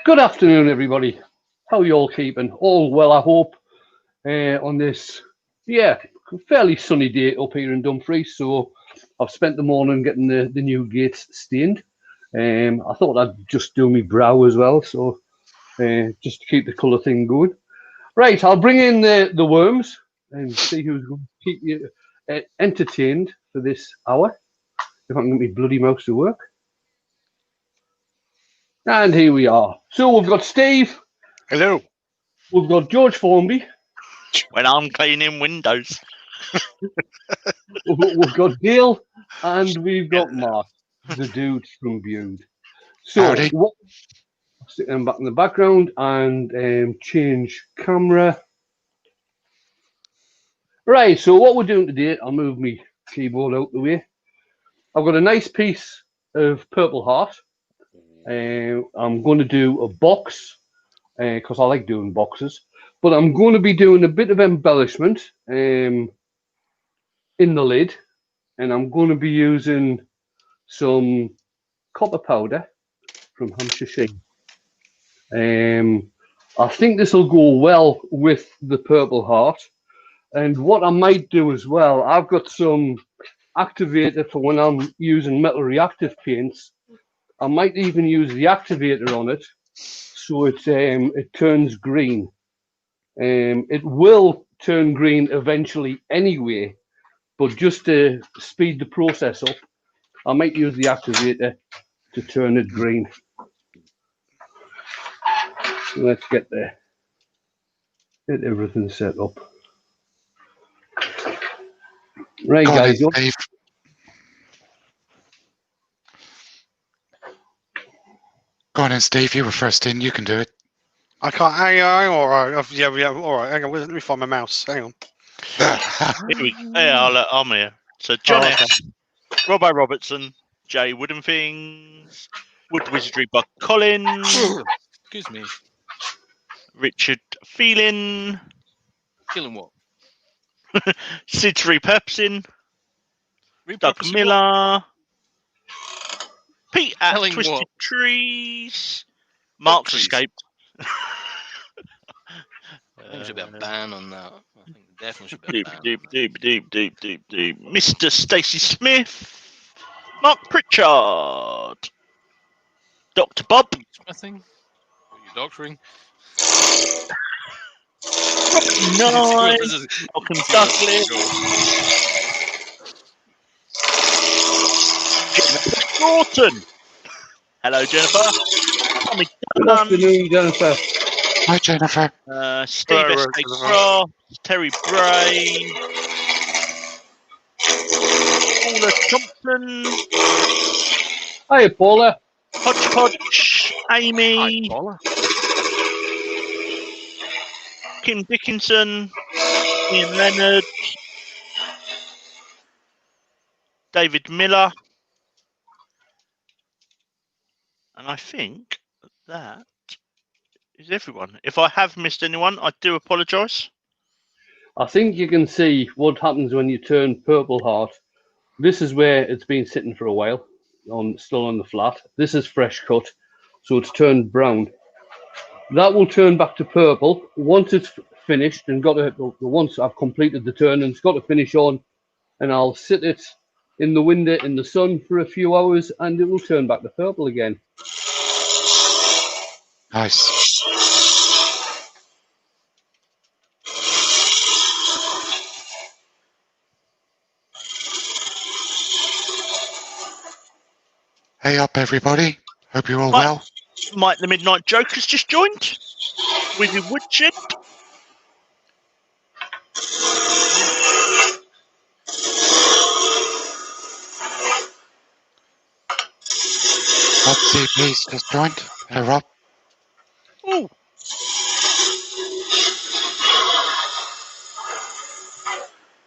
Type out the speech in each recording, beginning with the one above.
Good afternoon, everybody. How are you all keeping? All well, I hope, on this, fairly sunny day up here in Dumfries. So I've spent the morning getting the new gates stained. I thought I'd just do my brow as well, so just to keep the colour thing going. Right, I'll bring in the worms and see who's going to keep you entertained for this hour. If I can get my bloody mouse to work. And here we are. So we've got Steve. Hello. We've got George Formby. When I'm cleaning windows. We've got Dale. And we've got Mark, the dude from Bude. So, stick them back in the background and change camera. Right, so what we're doing today, I'll move my keyboard out the way. I've got a nice piece of Purple Heart. I'm going to do a box because I like doing boxes, but I'm going to be doing a bit of embellishment in the lid, and I'm going to be using some copper powder from Hampshire Sheen. I think this will go well with the Purple Heart, and what I might do as well, I've got some activator for when I'm using metal reactive paints. I might even use the activator on it so it turns green. It will turn green eventually anyway, but just to speed the process up, I might use the activator to turn it green. So let's get everything set up. Right, guys. Go on then, Steve. You were first in. You can do it. I can't. Hang on. All right. Yeah. All right. Hang on. Let me find my mouse. Hang on. Here we go. Yeah, I'm here. So John F. Robbo Robertson, Jay Wooden Things, Wood Wizardry by Colin. Excuse me. Richard Feeling. Feeling what? Sid's Repurposing. Doug Repurposing Miller. Pete at Telling Twisted what? Trees. Mark's Trees. escaped. I think there should be a ban on that. I think there definitely should be a ban. Deep. Mr. Stacey Smith. Mark Pritchard. Dr. Bob. Smithing? Are you doctoring? Nice. Malcolm Douglas. Jennifer Norton. Hello, Jennifer. Tommy Good afternoon, Jennifer. Hi, Jennifer. Steve Hello, S. Cross. Terry Bray. Paula Thompson. Hi, Paula. Hodgepodge. Amy. Hi, Paula. Kim Dickinson. Ian Leonard. David Miller. And I think that is everyone. If I have missed anyone, I do apologise. I think you can see what happens when you turn Purple Heart. This is where it's been sitting for a while, still on the flat. This is fresh cut, so it's turned brown. That will turn back to purple once it's finished and once I've completed the turn and it's got to finish on, and I'll sit it in the window in the sun for a few hours and it will turn back to purple again. Nice. Hey up, everybody. Hope you're all well. Mike the Midnight Joker's just joined with your woodshed. Rob CP's just joined. Hey, Rob. Oh.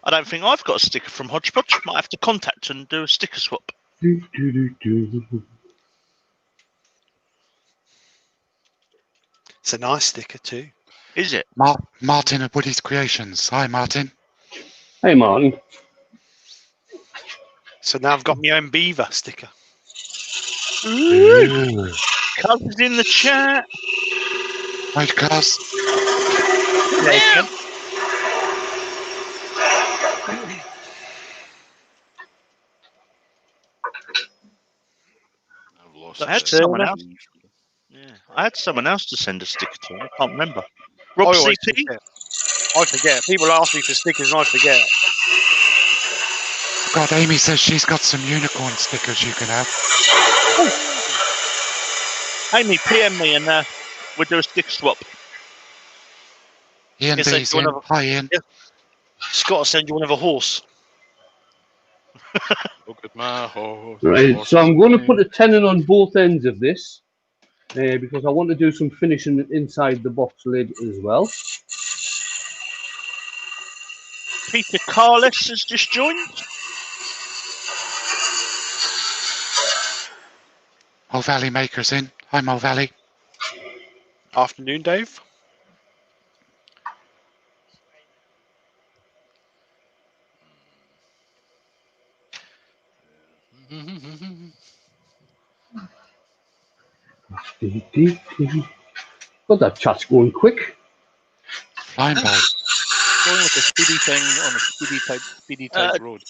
I don't think I've got a sticker from Hodgepodge. Might have to contact and do a sticker swap. It's a nice sticker too. Is it? Martin of Woody's Creations. Hi, Martin. Hey, Martin. So now I've got my own beaver sticker. Ooh. Cuz is in the chat. Right, Cuz. Yeah, I've lost I had it. someone else. Yeah, I had someone else to send a sticker to. I can't remember. Rob I always CP. forget. I forget. People ask me for stickers and I forget. God, Amy says she's got some unicorn stickers you can have. Amy, PM me and we'll do a sticker swap. Ian Yes, I B's do in. another- Hi, Ian. Yeah. Scott will send you one of a horse. Look at my horse. Right, so I'm going to put a tenon on both ends of this because I want to do some finishing inside the box lid as well. Peter Carlos has just joined. Mo Valley Maker's in. Hi, Mo Valley. Afternoon, Dave. God, that chat's going quick. Flying by. Going like a speedy thing on a speedy type road.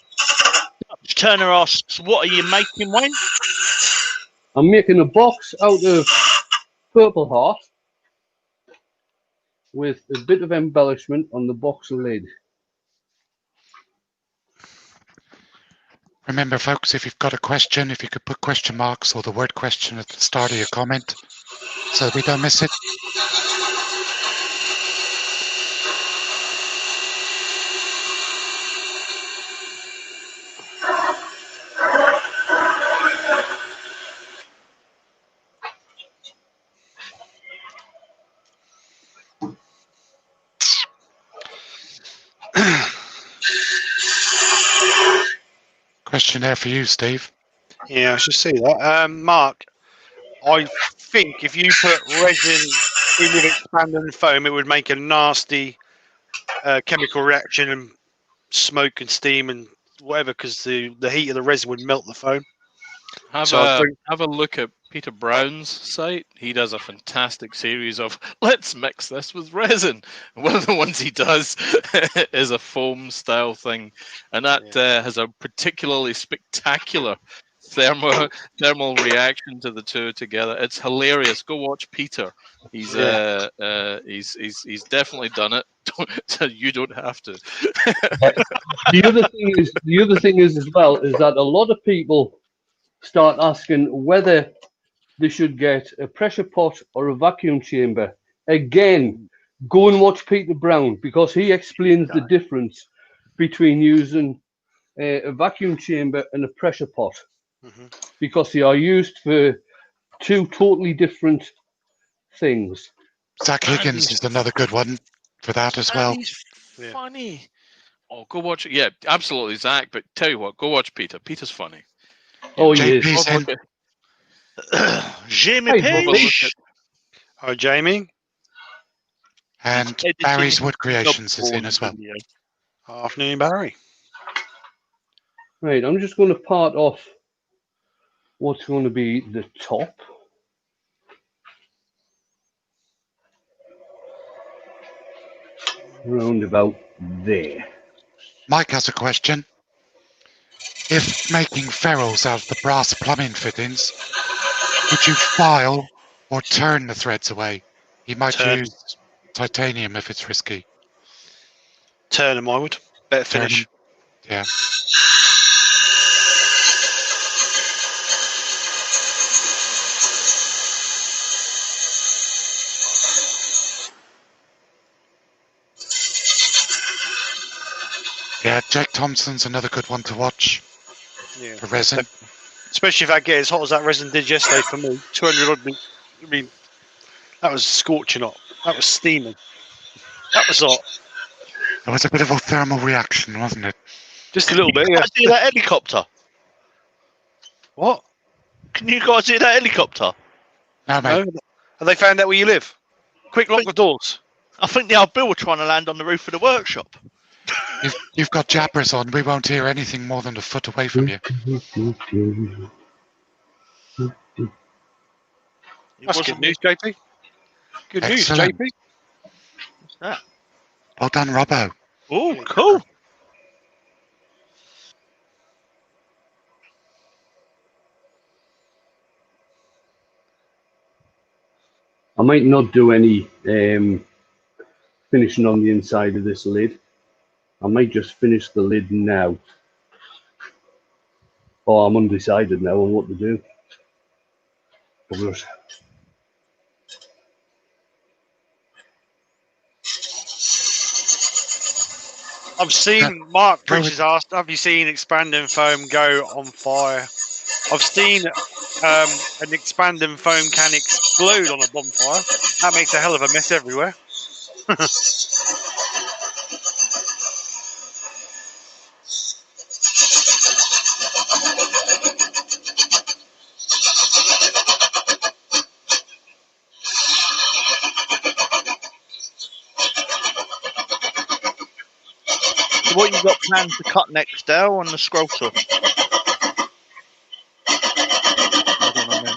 Turner asks, what are you making, Wayne? I'm making a box out of purple heart with a bit of embellishment on the box lid. Remember, folks, if you've got a question, if you could put question marks or the word question at the start of your comment so we don't miss it. Question there for you, Steve. Yeah, I should see that. Mark, I think if you put resin in with expanding foam, it would make a nasty chemical reaction and smoke and steam and whatever, because the heat of the resin would melt the foam. Have So I a look at Peter Brown's site. He does a fantastic series of let's mix this with resin. One of the ones he does is a foam style thing, and that has a particularly spectacular thermal reaction to the two together. It's hilarious. Go watch Peter. He's definitely done it. So you don't have to. The other thing is as well is that a lot of people start asking whether they should get a pressure pot or a vacuum chamber. Again, go and watch Peter Brown because he explains the difference between using a vacuum chamber and a pressure pot because they are used for two totally different things. Zach Higgins is another good one for that as well. He's funny. Oh, go watch it. Yeah, absolutely, Zach. But tell you what, go watch Peter. Peter's funny. Oh, he is. JP's in. Jamie Page. Hi, Jamie. And Barry's Wood Creations is in as well. Afternoon, Barry. Right, I'm just going to part off what's going to be the top. Round about there. Mike has a question. If making ferrules out of the brass plumbing fittings, would you file or turn the threads away? You might use titanium if it's risky. Turn them, I would. Better Turn finish. them. Yeah. Yeah, Jack Thompson's another good one to watch for resin. Especially if I get as hot as that resin did yesterday for me. 200 odd. I mean, that was scorching hot. That was steaming. That was hot. It was a bit of a thermal reaction, wasn't it? Just a little bit, Can you guys see that helicopter? What? Can you guys see that helicopter? No, mate. No? Have they found out where you live? Quick, lock the doors. I think the old Bill were trying to land on the roof of the workshop. You've got jabbers on. We won't hear anything more than a foot away from you. That's good news, JP. Good Excellent. news, JP. What's that? Well done, Robbo. Oh, cool. I might not do any finishing on the inside of this lid. I might just finish the lid now. Oh, I'm undecided now on what to do. Buggers. I've seen Mark Go Preach's asked, have you seen expanding foam go on fire? I've seen an expanding foam can explode on a bonfire. That makes a hell of a mess everywhere. So what you got planned to cut next, Dale, on the scroll saw? I don't know, mate.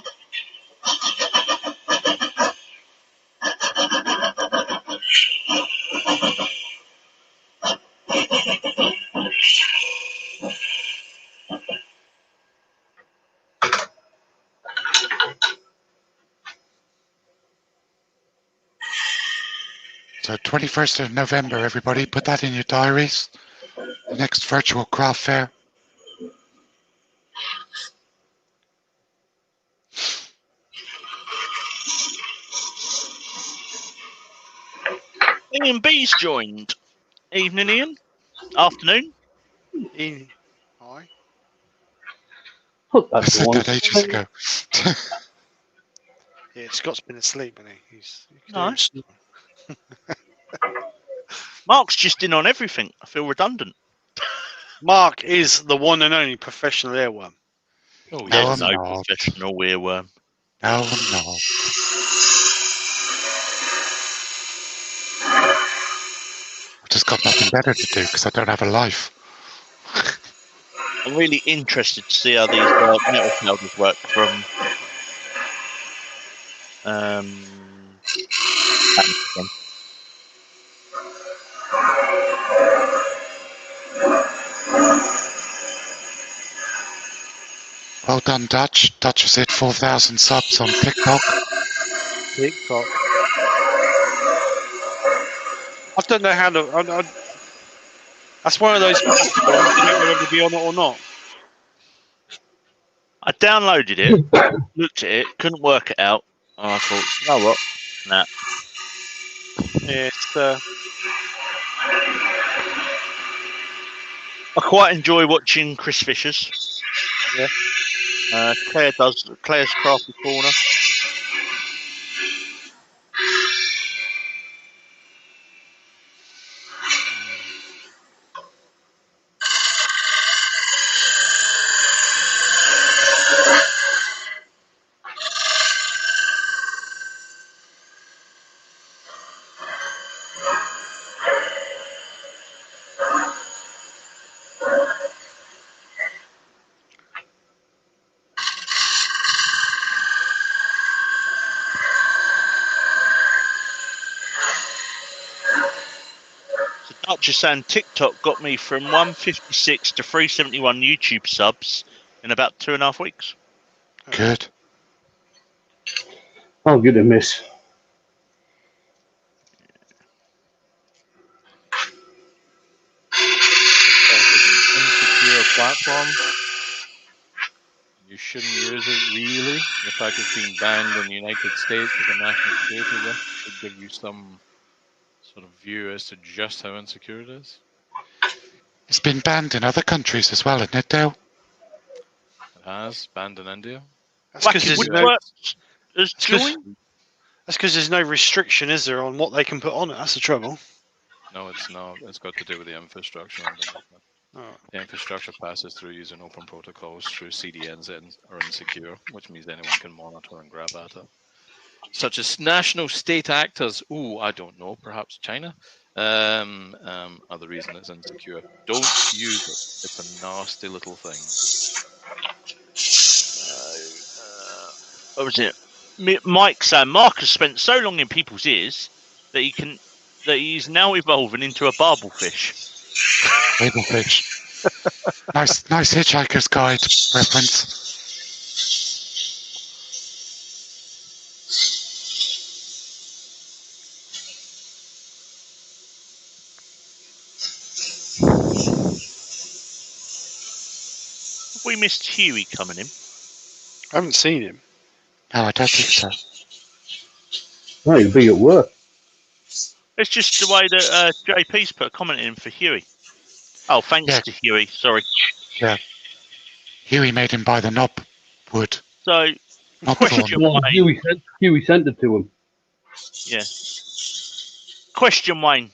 So 21st of November, everybody, put that in your diaries. The next virtual craft fair. Ian B's joined. Evening, Ian. Afternoon. Hi. Put I that said one. that ages ago. Yeah, Scott's been asleep, hasn't he? He's Nice. Mark's just in on everything. I feel redundant. Mark is the one and only professional airworm. Oh, No, yeah, I'm no not. professional earworm. No, I'm not. I've just got nothing better to do because I don't have a life. I'm really interested to see how these metal powders work from. Well done, Dutch. Dutch has hit 4,000 subs on TikTok. TikTok. I don't know how to. That's one of those platforms you don't know whether to be on it or not. I downloaded it, looked at it, couldn't work it out, and I thought, you know what? Nah. Yeah, it's, I quite enjoy watching Chris Fisher's. Yeah. Claire's Crafty Corner. So Dutch is saying TikTok got me from 156 to 371 YouTube subs in about 2.5 weeks. Good. I'll give it a miss. Insecure platform. You shouldn't use it, really. The fact it's being banned in the United States as a national security risk should give you some sort of view as to just how insecure it is. It's been banned in other countries as well, isn't it, Dale? It has, banned in India. That's because there's no. Woodworks has joined. That's because there's no restriction, is there, on what they can put on it? That's the trouble. No, it's not. It's got to do with the infrastructure underneath it. Oh. The infrastructure passes through using open protocols through CDNs and are insecure, which means anyone can monitor and grab at it. Such as national state actors, I don't know, perhaps China, are the reason it's insecure. Don't use it. It's a nasty little thing. What was it? Mike saying Mark has spent so long in people's ears that he's now evolving into a barbelfish. Babelfish. Nice Hitchhiker's Guide reference. Have we missed Huey coming in? I haven't seen him. No, I don't think so. Oh, he'll be at work. It's just the way that JP's put a comment in for Huey. Oh, thanks Yeah. to Huey. Sorry. Huey made him buy the knob wood. So, Knob question thorn. Well, Wayne. Huey sent it to him. Yeah. Question Wayne.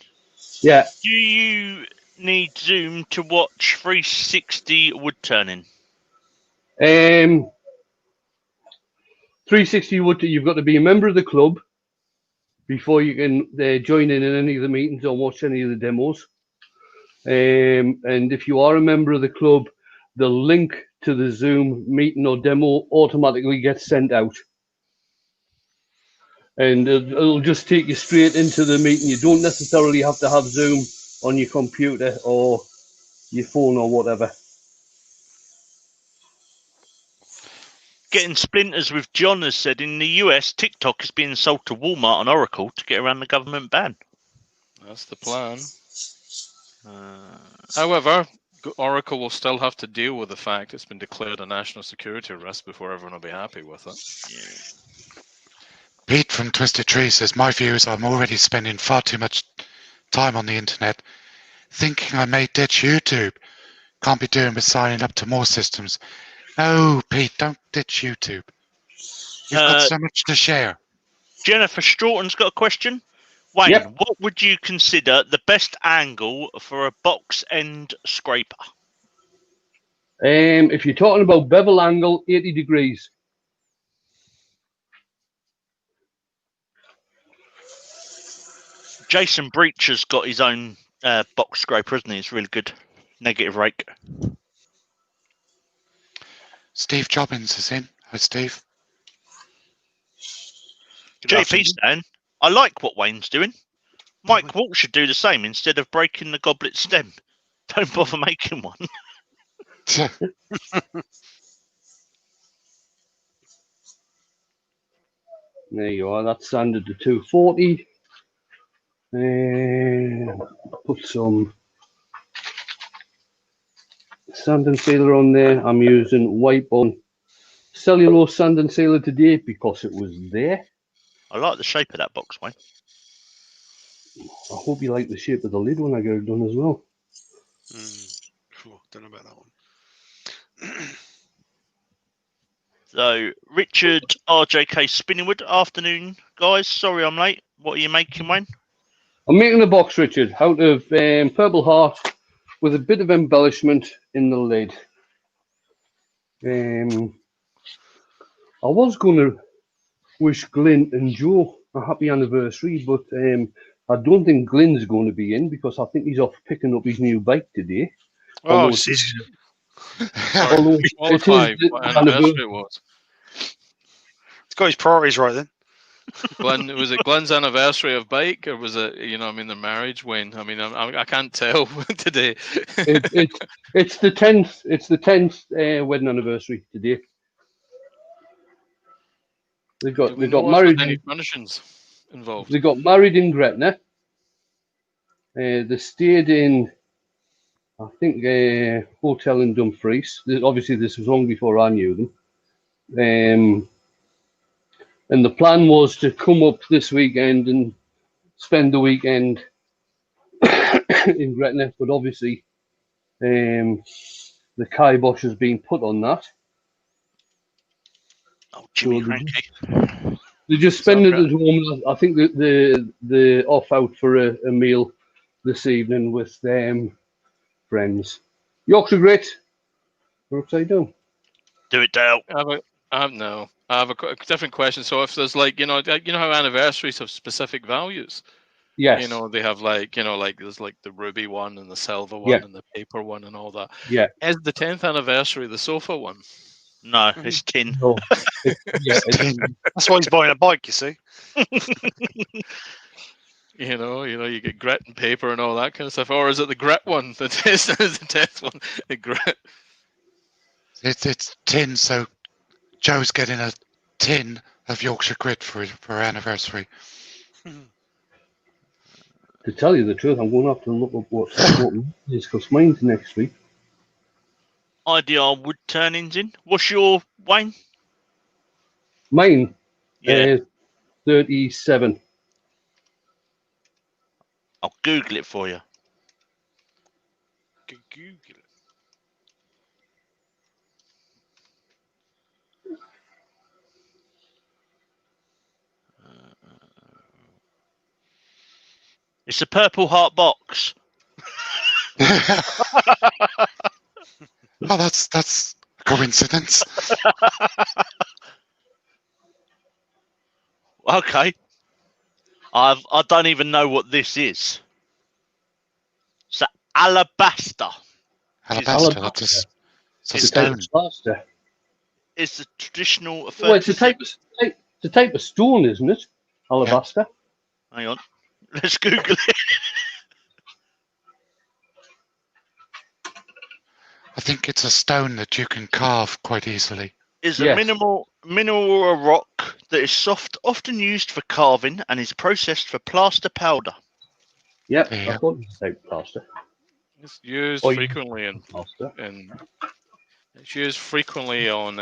Yeah. Do you need Zoom to watch 360 wood turning? 360 wood. You've got to be a member of the club before you can join in any of the meetings or watch any of the demos. And if you are a member of the club, the link to the Zoom meeting or demo automatically gets sent out. And it'll just take you straight into the meeting. You don't necessarily have to have Zoom on your computer or your phone or whatever. Getting splinters with John has said in the US, TikTok is being sold to Walmart and Oracle to get around the government ban. That's the plan. However, Oracle will still have to deal with the fact it's been declared a national security risk before everyone will be happy with it. Yeah. Pete from Twisted Tree says, my view is I'm already spending far too much time on the internet thinking I may ditch YouTube. Can't be doing with signing up to more systems. No, Pete, don't ditch YouTube. You've got so much to share. Jennifer Stroughton's got a question. Wayne, Yep. what would you consider the best angle for a box end scraper? If you're talking about bevel angle, 80 degrees. Jason Breach has got his own box scraper, hasn't he? It's really good. Negative rake. Steve Jobbins is in. Hi, Steve. JP's saying, I like what Wayne's doing. Mike Walsh should do the same instead of breaking the goblet stem. Don't bother making one. There you are. That's sanded to 240. Put some sand and sealer on there. I'm using white bond cellulose sand and sealer today because it was there. I like the shape of that box, Wayne. I hope you like the shape of the lid when I get it done as well. Don't know about that one. So, Richard RJK Spinningwood, afternoon, guys. Sorry I'm late. What are you making, Wayne? I'm making a box, Richard, out of Purple Heart with a bit of embellishment in the lid. I was going to wish Glyn and Joe a happy anniversary, but I don't think Glyn's going to be in because I think he's off picking up his new bike today. Oh, Although Sorry, qualify it is what the anniversary it was. it's got his priorities right then. Glenn, was it Glenn's anniversary of bike, or was it, their marriage? When I can't tell today. It's the 10th. It's the 10th wedding anniversary today. They got married. Any furnishings involved? They got married in Gretna. They stayed in, I think, a hotel in Dumfries. Obviously, this was long before I knew them. And the plan was to come up this weekend and spend the weekend in Gretna, but obviously the kibosh has been put on that. Oh, Jimmy So Frankie. They just spend it at home. I think that the off out for a meal this evening with friends. Yorkshire Great. We're upside down. Do it, Dale. No. I have a different question. So if there's how anniversaries have specific values. Yes. They have there's the ruby one and the silver one and the paper one and all that. Yeah. Is the 10th anniversary the sofa one? No, it's tin. No. Yeah, It's tin. That's why he's buying a bike, you see. You know, you get grit and paper and all that kind of stuff. Or is it the grit one? The test one. The grit. It's tin, so Joe's getting a tin of Yorkshire grit for her anniversary. to tell you the truth, I'm going to have to look up what is because mine's next week. IDR wood turnings in. What's your Wayne? Mine Yeah, is 37. I'll Google it for you. Google it. It's a Purple Heart box. Oh, that's a coincidence. Okay. I don't even know what this is. It's an alabaster. Alabaster, Alabaster. it's a It's a type stone. of plaster. It's a traditional. Well, it's a type of stone, isn't it? Alabaster. Hang on. Let's Google it. I think it's a stone that you can carve quite easily. Is Yes. a mineral or rock that is soft, often used for carving, and is processed for plaster powder. Yep, There you I go. thought it was a type of plaster. It's used Oh, yeah. frequently in Plaster. it's used frequently on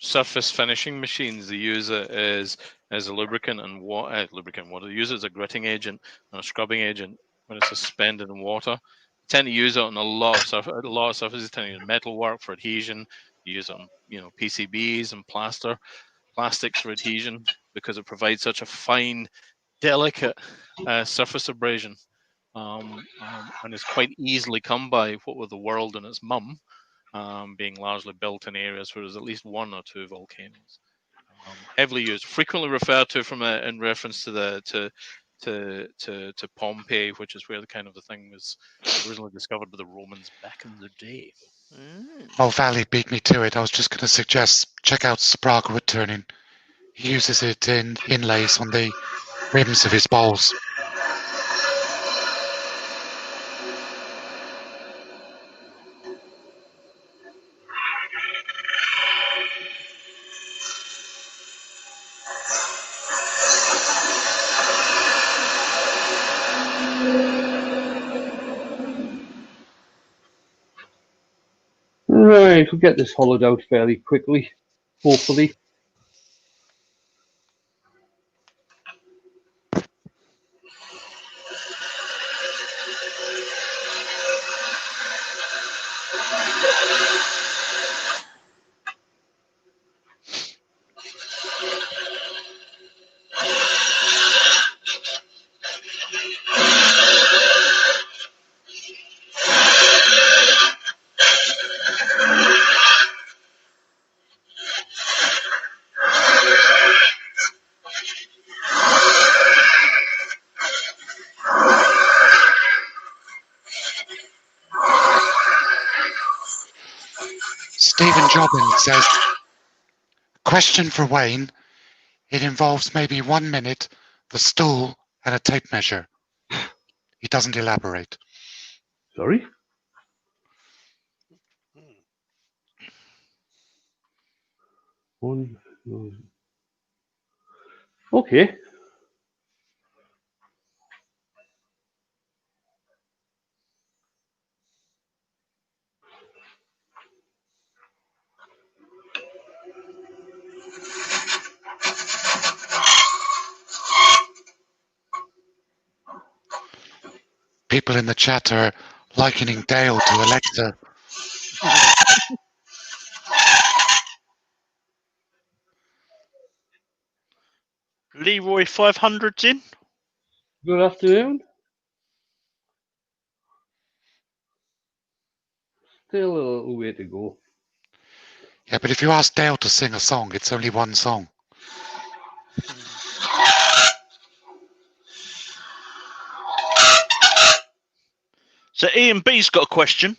surface finishing machines. They use it as a lubricant and water. They use it as a gritting agent and a scrubbing agent when it's suspended in water. They tend to use it on a lot of surfaces. Tend to use metal work for adhesion. You use it on PCBs and plastics for adhesion because it provides such a fine, delicate surface abrasion. And is quite easily come by, what with the world and its mum being largely built in areas where there's at least one or two volcanoes. Heavily used, frequently referred to in reference to Pompeii, which is where the thing was originally discovered by the Romans back in the day. Oh, Valley beat me to it. I was just going to suggest check out Sprague Woodturning. He uses it in inlays on the rims of his bowls. Right, we'll get this hollowed out fairly quickly, hopefully. Stephen Jobbins says, question for Wayne. It involves maybe 1 minute, the stool, and a tape measure. He doesn't elaborate. Sorry? Okay. People in the chat are likening Dale to Alexa. Leroy 500's in. Good afternoon. Still a little way to go. Yeah, but if you ask Dale to sing a song, it's only one song. So Ian B's got a question.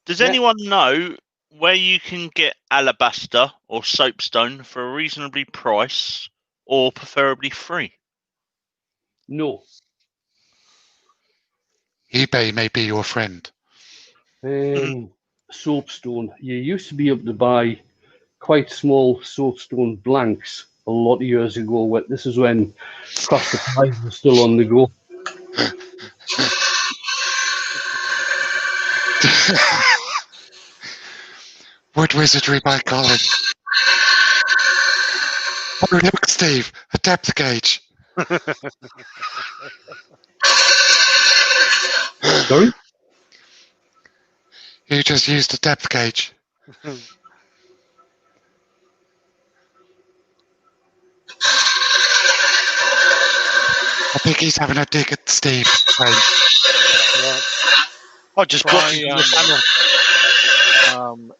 Does anyone know where you can get alabaster or soapstone for a reasonably price, or preferably free? No. eBay may be your friend. Soapstone. You used to be able to buy quite small soapstone blanks a lot of years ago. This is when Cross the Pies was still on the go. Wood Wizardry by Colin. Oh, look, Steve, a depth gauge. Sorry? You just used a depth gauge. I think he's having a dig at Steve. Right. I just blocked you from the channel.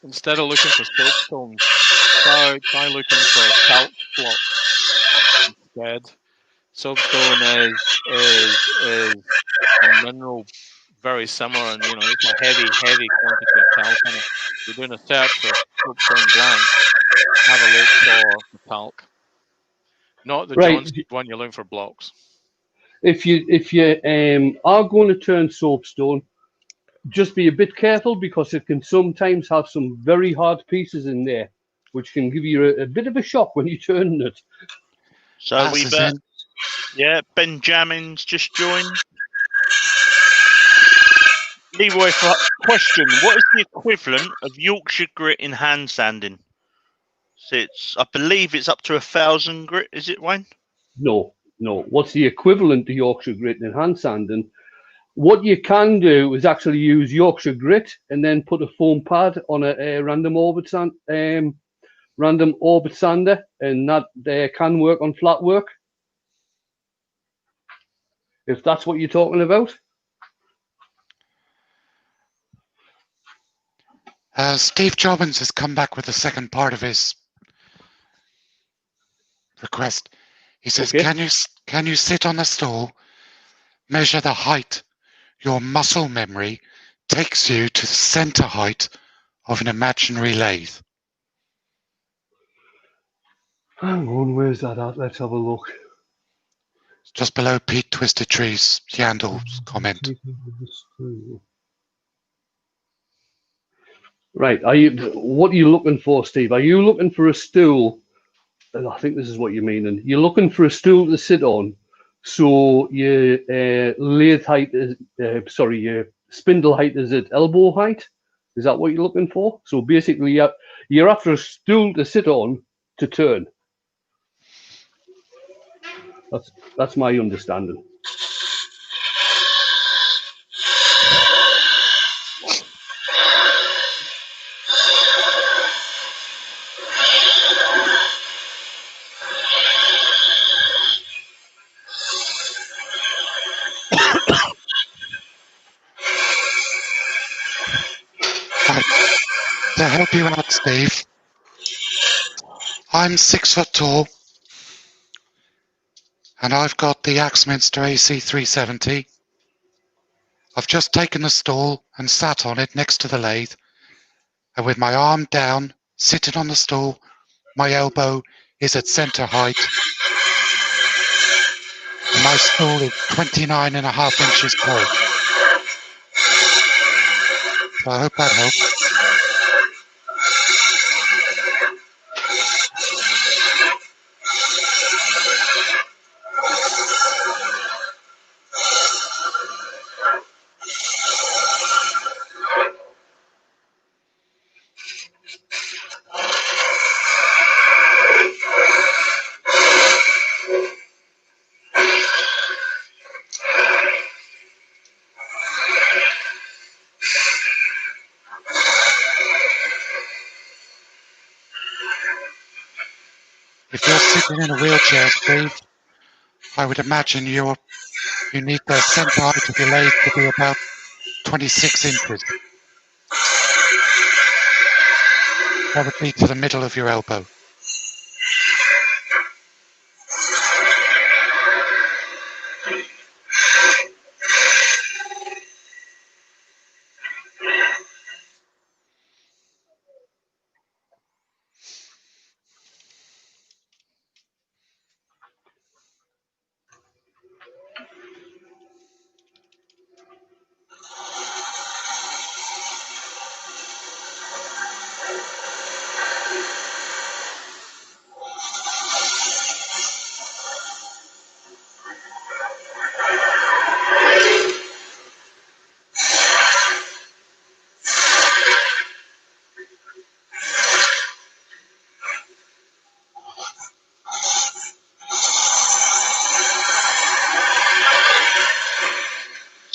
Instead of looking for soapstone, try looking for talc blocks instead. Soapstone is a mineral very similar, and it's a heavy quantity of talc in it. If you're doing a search for soapstone blank, have a look for talc, not the Johnson one. You're looking for blocks. If you are going to turn soapstone, just be a bit careful, because it can sometimes have some very hard pieces in there, which can give you a bit of a shock when you're turning it. So we've Benjamin's just joined. Leroy, question: what is the equivalent of Yorkshire grit in hand sanding? So I believe it's up to 1,000 grit. Is it, Wayne? No. What's the equivalent to Yorkshire grit in hand sanding? What you can do is actually use Yorkshire grit and then put a foam pad on a random orbit sander, and that can work on flat work, if that's what you're talking about. Steve Jobbins has come back with the second part of his request. He says, okay. Can you sit on a stool, measure the height your muscle memory takes you to the center height of an imaginary lathe? Hang on, where's that at? Let's have a look. It's just below Pete Twisted Trees, Yandel's comment. Right. What are you looking for, Steve? Are you looking for a stool? And I think this is what you're meaning. You're looking for a stool to sit on, so your lathe height is, your spindle height is at elbow height. Is that what you're looking for? So basically, you're after a stool to sit on to turn. That's my understanding. To help you out, Steve, I'm 6 foot tall, and I've got the Axminster AC370. I've just taken the stool and sat on it next to the lathe, and with my arm down, sitting on the stool, my elbow is at center height. And my stool is 29.5 inches tall. So I hope that helps. If you're sitting in a wheelchair, Steve, I would imagine you need the center height of your lathe to be about 26 inches. That would be to the middle of your elbow.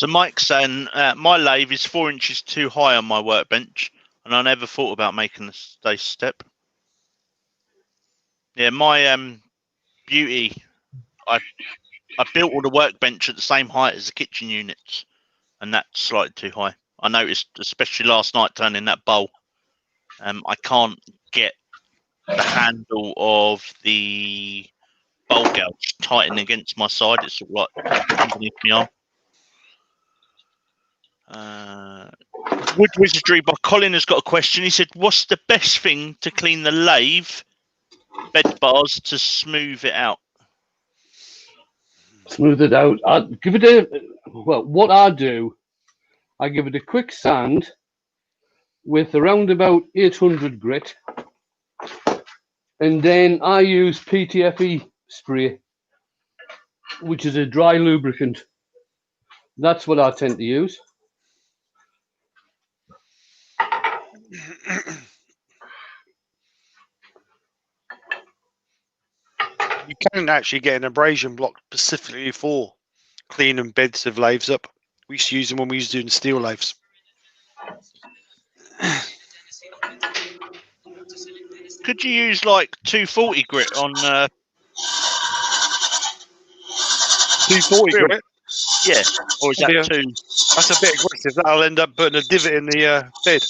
So Mike's saying my lathe is 4 inches too high on my workbench, and I never thought about making the stay step. Yeah, my beauty, I built all the workbench at the same height as the kitchen units, and that's slightly too high. I noticed, especially last night, turning that bowl. I can't get the handle of the bowl gouge tighten against my side. It's sort of like underneath my arm. Wood Wizardry by Colin has got a question. He said, "What's the best thing to clean the lathe bed bars to smooth it out?" Smooth it out. I'd give it a well. What I do, I give it a quick sand with around about 800 grit, and then I use PTFE spray, which is a dry lubricant. That's what I tend to use. You can actually get an abrasion block specifically for cleaning beds of lathes up. We used to use them when we used to do steel lathes. Could you use like 240 grit on 240 Real. grit. Yeah, or is that Yeah. too? That's a bit aggressive. That'll end up putting a divot in the bed.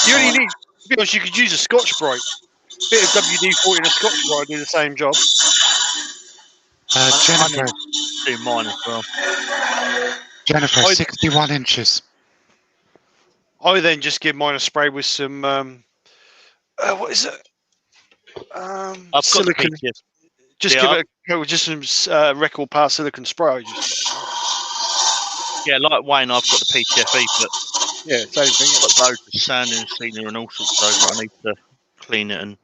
You only need, to be honest, you could use a Scotch Brite. Bit of WD-40 and a Scotch Brite do the same job. I Jennifer, need to do mine as well. Jennifer, I- 61 inches. I then just give mine a spray with some what is it? I've got Silicon. the PTF. Just Yeah, give it a go with just some record power silicon spray. Yeah, like Wayne, I've got the PTFE, but Yeah, same thing. I've got loads of sand and sealer and all sorts over it. I need to clean it and.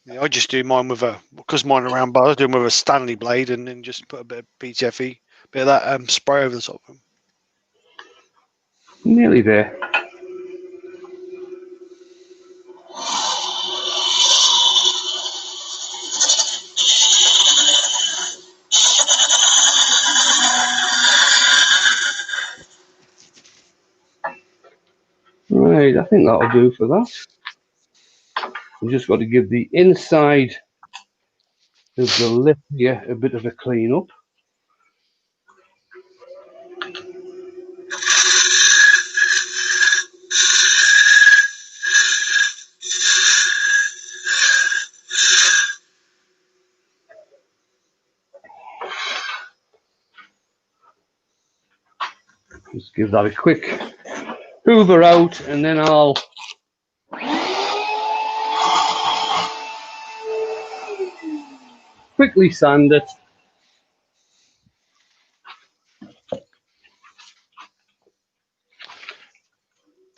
Yeah, I just do mine with because mine are round bars, I do them with a Stanley blade and then just put a bit of PTFE, bit of that spray over the top of them. Nearly there. Right, I think that'll do for that. We've just got to give the inside of the lip here a bit of a clean up. Just give that a quick hoover out, and then I'll quickly sand it.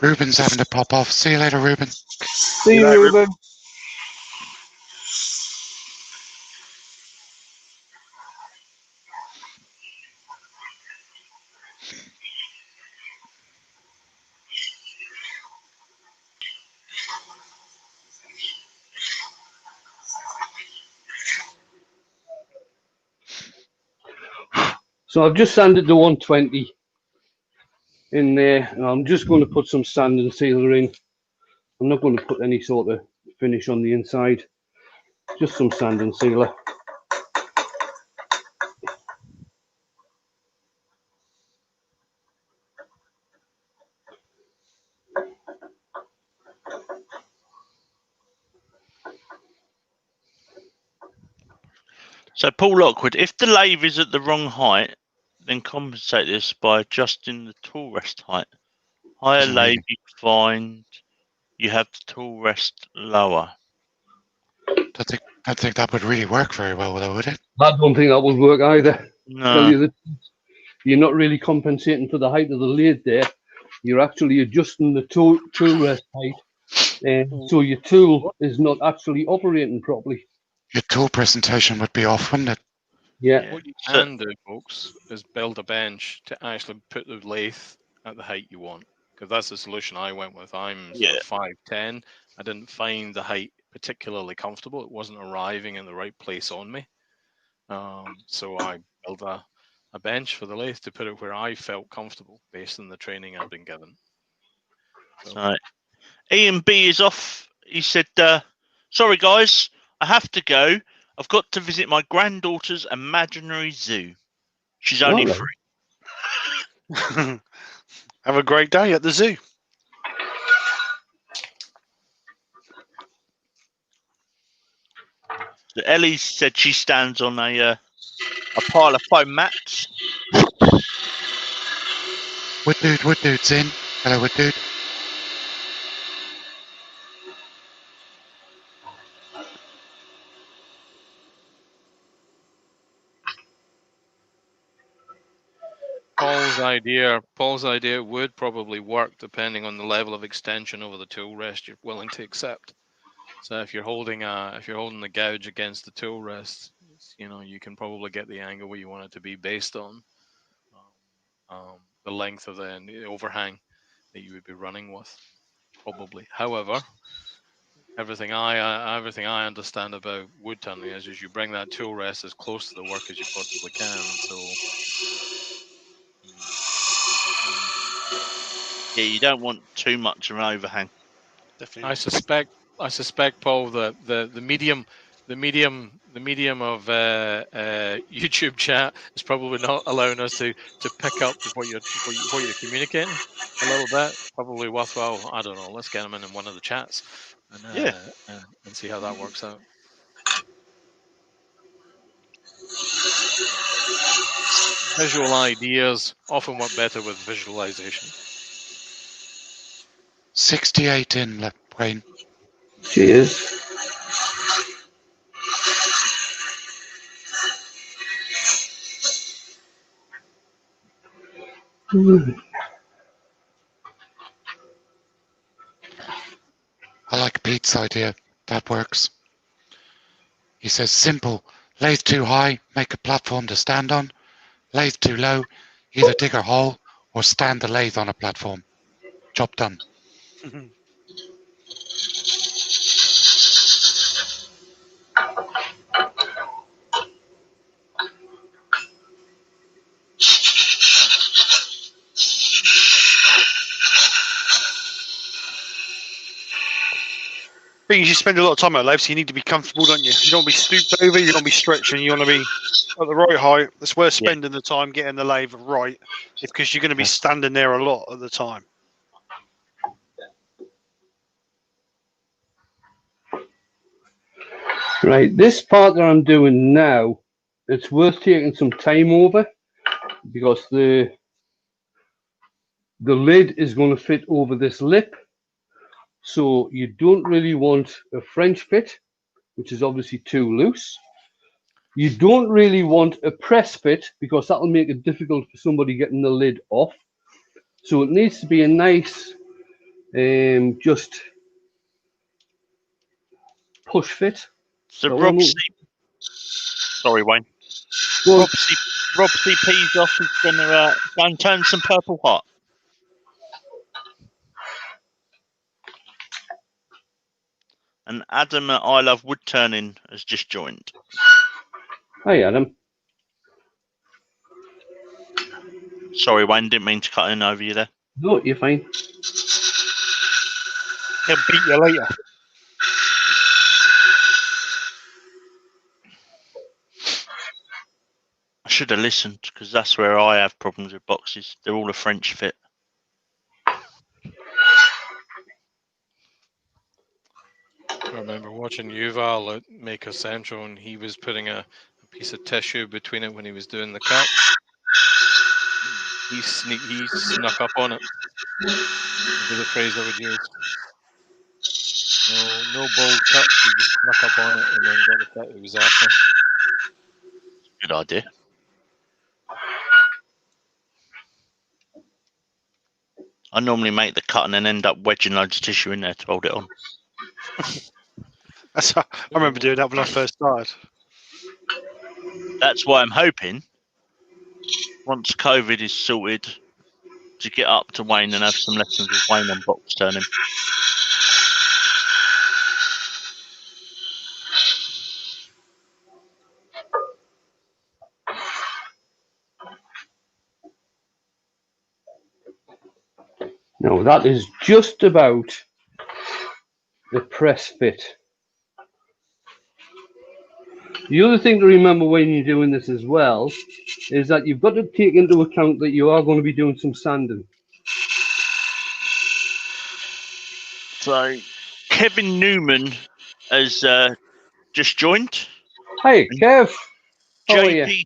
Ruben's having to pop off. See you later, Ruben. See you, Ruben. So I've just sanded the 120 in there, and I'm just going to put some sand and sealer in. I'm not going to put any sort of finish on the inside, just some sand and sealer. So Paul Lockwood, if the lathe is at the wrong height, then compensate this by adjusting the tool rest height. Higher Doesn't lathe, really- you find you have the tool rest lower. Don't think that would really work very well, though, would it? I don't think that would work either. Tell No. you that you're not really compensating for the height of the lathe there. You're actually adjusting the tool rest height, and so your tool is not actually operating properly. Your tool presentation would be off, wouldn't it? Yeah. What you So- can do, folks, is build a bench to actually put the lathe at the height you want. Because that's the solution I went with. I'm sort of 5'10". I didn't find the height particularly comfortable. It wasn't arriving in the right place on me. So I built a a bench for the lathe to put it where I felt comfortable based on the training I'd been given. So, Right. Ian B is off. He said, sorry guys, I have to go. I've got to visit my granddaughter's imaginary zoo. She's only Alright. 3. Have a great day at the zoo. So Ellie said she stands on a pile of foam mats. Wood dude's in. Hello, Wood dude. Paul's idea would probably work depending on the level of extension over the tool rest you're willing to accept. So if you're holding the gouge against the tool rest, you can probably get the angle where you want it to be based on the length of the overhang that you would be running with, probably. However, everything I understand about wood tunneling is you bring that tool rest as close to the work as you possibly can. So Yeah, you don't want too much of an overhang. Definitely. I suspect, Paul, the medium of YouTube chat is probably not allowing us to pick up what you're communicating a little bit. Probably worthwhile. I don't know. Let's get them in one of the chats and see how that works out. Visual ideas often work better with visualization. 68 in, Wayne. Cheers. I like Pete's idea. That works. He says, simple. Lathe too high, make a platform to stand on. Lathe too low, either dig a hole or stand the lathe on a platform. Job done. Thing is, you spend a lot of time at lathe, so you need to be comfortable, don't you? You don't want to be stooped over, you don't want to be stretching, you want to be at the right height. That's where spending the time getting the lathe right. It's because you're going to be standing there a lot at the time. Right, this part that I'm doing now, it's worth taking some time over because the lid is going to fit over this lip. So you don't really want a French fit, which is obviously too loose. You don't really want a press fit because that'll make it difficult for somebody getting the lid off. So it needs to be a nice, just push fit. So That Rob one- C. Sorry, Wayne. Well, Rob CP's off. He's going to go and turn some purple hot. And Adam at I Love Woodturning has just joined. hi Adam. Sorry, Wayne, didn't mean to cut in over you there. No, you're fine. He'll beat you later. I should have listened because that's where I have problems with boxes. They're all a French fit. I remember watching Yuval at Maker Central, and he was putting a piece of tissue between it when he was doing the cut. He snuck up on it. Would be the phrase I would use. No bold cut. He just snuck up on it and then got the cut he was after. Good idea. I normally make the cut and then end up wedging loads of tissue in there to hold it on. I remember doing that when I first started. That's why I'm hoping, once COVID is sorted, to get up to Wayne and have some lessons with Wayne on box turning. Now that is just about the press fit. The other thing to remember when you're doing this as well is that you've got to take into account that you are going to be doing some sanding. So Kevin Newman has just joined. Hey, Kev. How are you?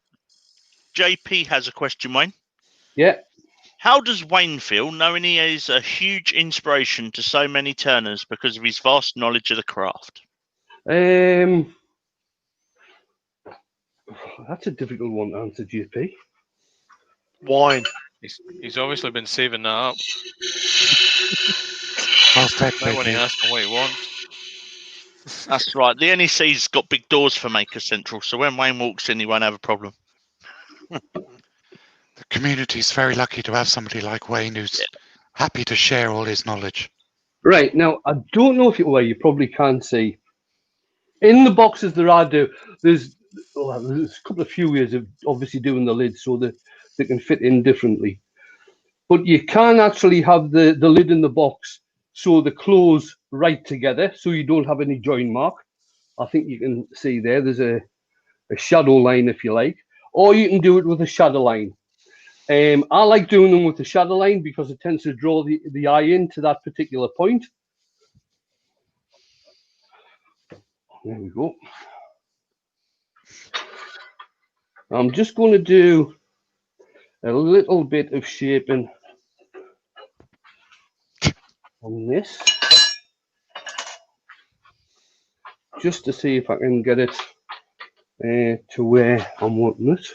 JP has a question, Wayne. Yeah. How does Wayne feel knowing he is a huge inspiration to so many turners because of his vast knowledge of the craft? That's a difficult one to answer, JP. Wine. He's obviously been saving that up. Well said, Now when he JP. asks him what he wants. That's right. The NEC's got big doors for Maker Central, so when Wayne walks in, he won't have a problem. The community's very lucky to have somebody like Wayne who's happy to share all his knowledge. Right, now, I don't know if you probably can see. In the boxes that I do, there's a couple of few ways of obviously doing the lid so that they can fit in differently. But you can actually have the lid in the box so they close right together so you don't have any join mark. I think you can see there's a shadow line if you like, or you can do it with a shadow line. I like doing them with the shadow line because it tends to draw the eye into that particular point. There we go. I'm just going to do a little bit of shaping on this, just to see if I can get it to where I'm wanting it.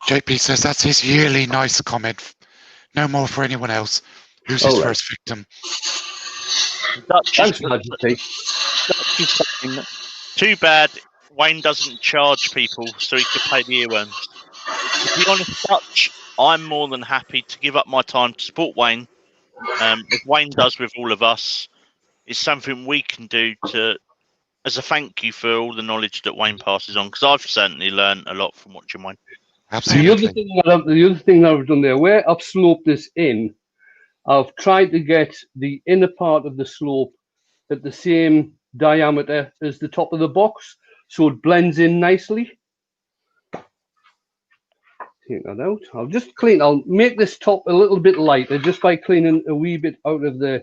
JP says that's his yearly nice comment. No more for anyone else. Who's his first victim? Thanks, Majesty. Too bad Wayne doesn't charge people so he could pay the earworms. To be honest, Dutch, I'm more than happy to give up my time to support Wayne. As Wayne does with all of us, it's something we can do as a thank you for all the knowledge that Wayne passes on. Because I've certainly learned a lot from watching Wayne. Absolutely. The other thing that I've done there, where I've sloped this in, I've tried to get the inner part of the slope at the same diameter as the top of the box, so it blends in nicely. Take that out. I'll make this top a little bit lighter just by cleaning a wee bit out of the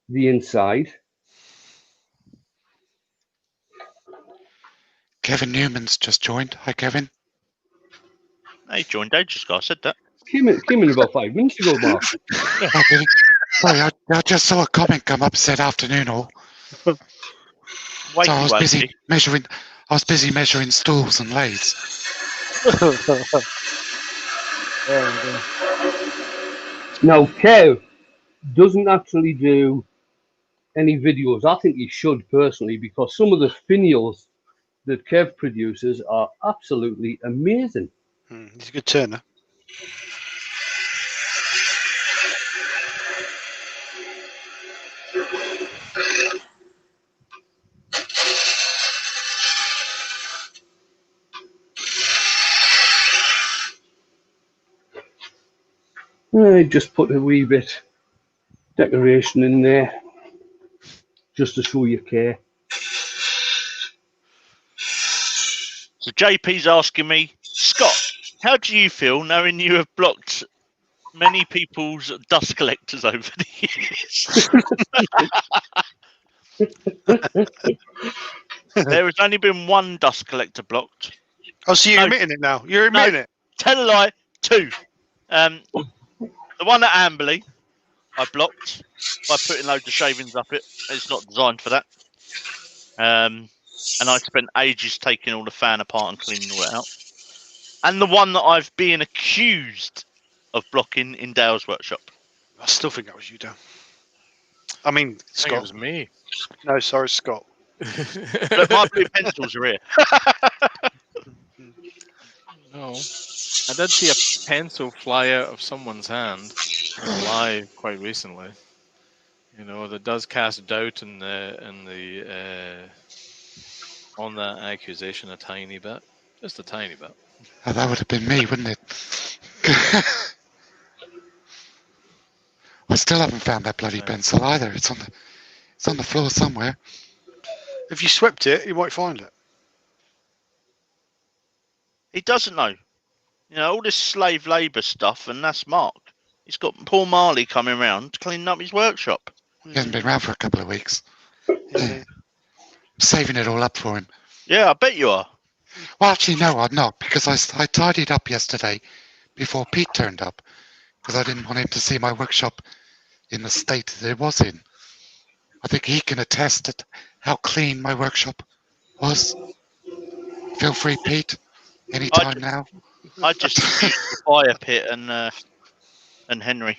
inside. Kevin Newman's just joined. Hi, Kevin. He joined ages ago. I said that. Came in about 5 minutes ago, Mark. Sorry, I just saw a comment come up, said afternoon all. So I was busy measuring stools and lathes. Now, Kev doesn't actually do any videos. I think he should personally, because some of the finials that Kev produces are absolutely amazing. He's a good turner. I just put a wee bit decoration in there just to show you care. So JP's asking me, Scott, how do you feel knowing you have blocked many people's dust collectors over the years? There has only been one dust collector blocked. Oh, so you're admitting it now? You're admitting it? Tell a lie, two. The one at Amberley, I blocked by putting loads of shavings up it. It's not designed for that. And I spent ages taking all the fan apart and cleaning all it out. And the one that I've been accused of blocking in Dale's workshop. I still think that was you, Dan. I mean, Scott. It was me. No, sorry, Scott. Look, my blue pencils are here. No. I did see a pencil fly out of someone's hand live quite recently. You know, that does cast doubt in the on that accusation a tiny bit. Just a tiny bit. Oh, that would have been me, wouldn't it? still haven't found that bloody pencil either. It's on the floor somewhere. If you swept it, you might find it. He doesn't know. You know, all this slave labour stuff, and that's Mark. He's got Paul Marley coming round cleaning up his workshop. He hasn't been around for a couple of weeks. Indeed. Saving it all up for him. Yeah, I bet you are. Well, actually, no, I'm not, because I tidied up yesterday before Pete turned up, because I didn't want him to see my workshop in the state that it was in. I think he can attest at how clean my workshop was. Feel free, Pete, anytime now. I just used the fire pit and Henry.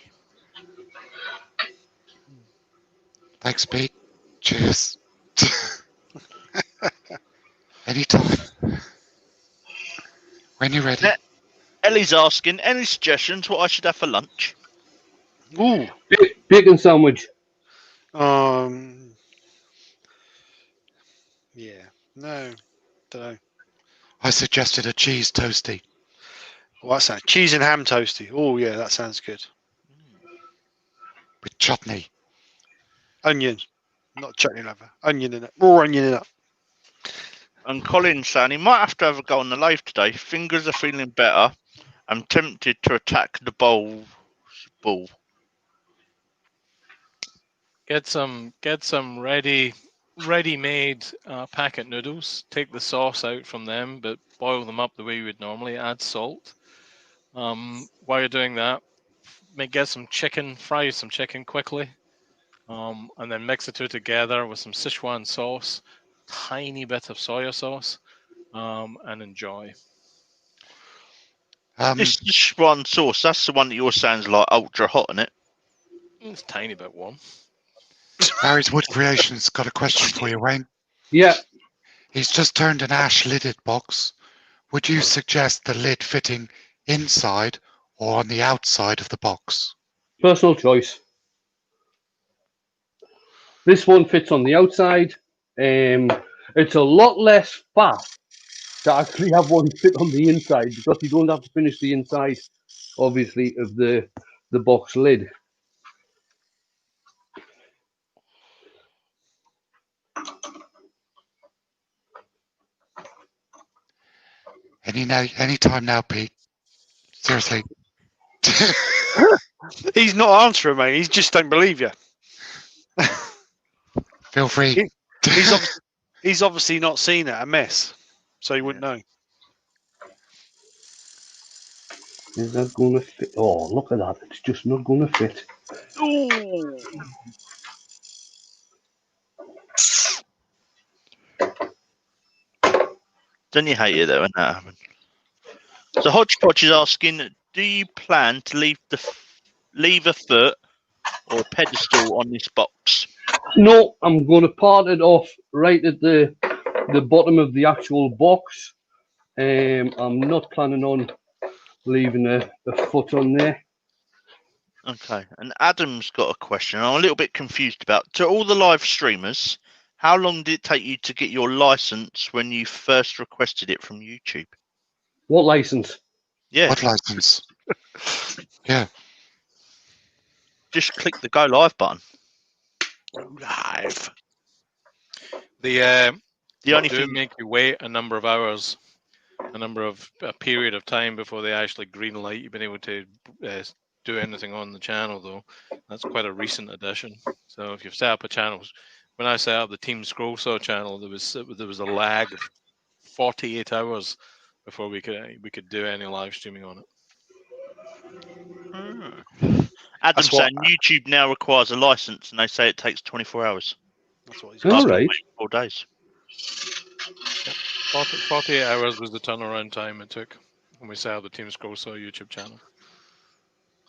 Thanks, Pete. Cheers. Anytime. When you're ready. Ellie's asking, any suggestions what I should have for lunch? Ooh. Bacon sandwich. Yeah. No. Don't know. I suggested a cheese toasty. Well, that sounds cheese and ham toasty. Oh yeah, that sounds good. With chutney. Onion, not chutney lover. Onion in it. Raw onion in it. And Colin's saying he might have to have a go on the lathe today. Fingers are feeling better. I'm tempted to attack the ball. Get some ready-made packet noodles. Take the sauce out from them, but boil them up the way you would normally. Add salt. While you're doing that, get some chicken. Fry some chicken quickly, and then mix the two together with some Sichuan sauce, tiny bit of soya sauce, and enjoy. This Sichuan sauce, that's the one that yours sounds like ultra hot, isn't it? It's a tiny bit warm. Barry's Wood Creations got a question for you, Wayne. Yeah. He's just turned an ash lidded box. Would you suggest the lid fitting inside or on the outside of the box? Personal choice. This one fits on the outside. It's a lot less fat to actually have one fit on the inside because you don't have to finish the inside, obviously, of the box lid. Any time now, Pete. Seriously. He's not answering, mate. He just don't believe you. Feel free. He's obviously not seen it, a mess, so he wouldn't know. Is that going to fit? Oh, look at that. It's just not going to fit. Ooh. Don't you hate it though when that happens? So Hodgepodge is asking, do you plan to leave a foot or a pedestal on this box? No, I'm going to part it off right at the bottom of the actual box. I'm not planning on leaving a foot on there. Okay, and Adam's got a question I'm a little bit confused about. To all the live streamers, how long did it take you to get your license when you first requested it from YouTube? What license? Yeah. What license? Yeah. Just click the go live button. Live. The only do thing make you wait a number of hours, a period of time before they actually green light you've been able to do anything on the channel, though. That's quite a recent addition. So if you've set up a channel, when I set up the Team Scroll Saw channel, there was a lag of 48 hours before we could do any live streaming on it. Adam saying YouTube now requires a license, and they say it takes 24 hours. That's what he's All right. 4 days. 48 hours was the turnaround time it took when we set up the Team Scroll Saw YouTube channel.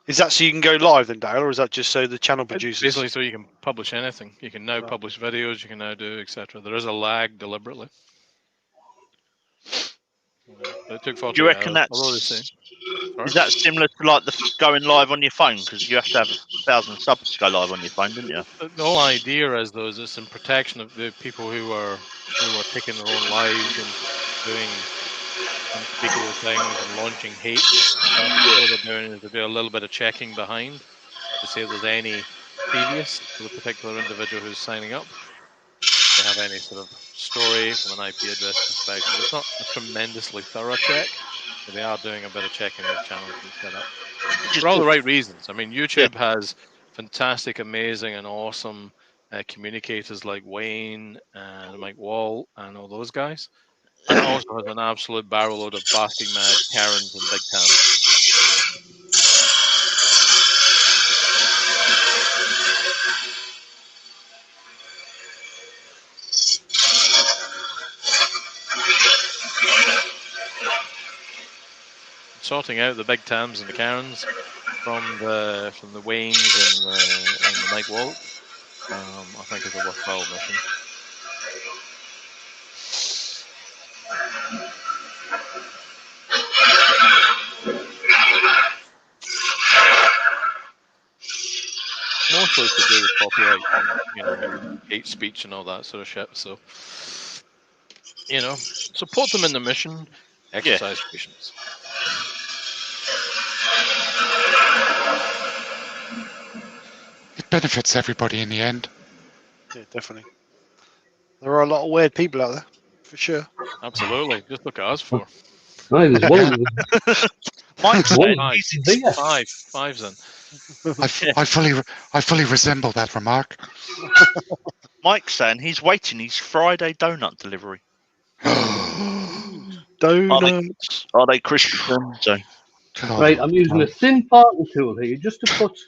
Is that so you can go live then, Dale, or is that just so the channel produces? Basically, so you can publish anything. You can now publish videos. You can now do etc. There is a lag deliberately. But it took 48 Do you reckon hours. Is that similar to like the going live on your phone? Because you have to have 1,000 subs to go live on your phone, didn't you? The whole idea is, though, is it's in protection of the people who are taking their own lives and doing unspeakable things and launching hate. What they're doing is they do a little bit of checking behind. to see if there's any previous for the particular individual who's signing up. If they have any sort of story from an IP address perspective. It's not a tremendously thorough check, but they are doing a bit of checking those channels being set up. Just For all the right reasons. I mean, YouTube has fantastic, amazing, and awesome communicators like Wayne and Mike Wall and all those guys. And it also has an absolute barrel load of basking mad Karens and big Tams. Sorting out the big Tams and the Karens from the Waynes and the Mike Walt, I think is a worthwhile mission. Mostly to do with copyright, and, hate speech and all that sort of shit. So, support them in the mission. Exercise patience. It benefits everybody in the end. Yeah, definitely. There are a lot of weird people out there, for sure. Absolutely. Just look at us for. No, there's one of them. Mike's Five then. I fully resemble that remark. Mike's saying he's waiting his Friday donut delivery. Donuts. Are they Christian? So, Right, I'm using a thin parting tool here just to put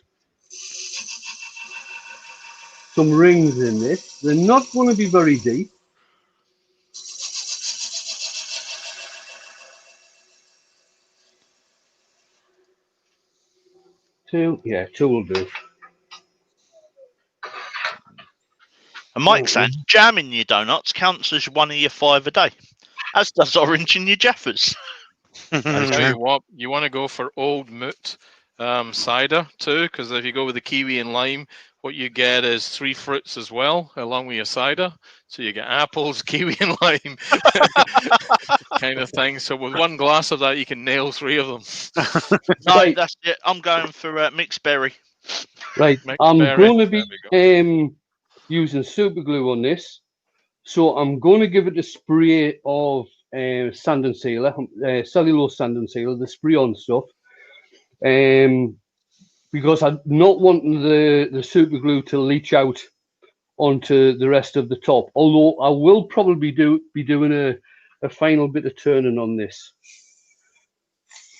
some rings in this. They're not going to be very deep. Two will do. and Mike's saying jamming your donuts counts as one of your 5 a day, as does orange in your Jaffas. I tell you what, you want to go for Old Moot cider too, because if you go with the kiwi and lime, what you get is 3 fruits as well, along with your cider. So you get apples, kiwi, and lime, kind of thing. So with one glass of that, you can nail 3 of them. No, Right. that's it. I'm going for mixed berry. Right, Mixed I'm berry. going to There we be using super glue on this. So I'm going to give it a spray of sand and sealer, cellulose sand and sealer, the spray-on stuff. Because I'm not wanting the super glue to leach out onto the rest of the top. Although I will probably be doing a final bit of turning on this.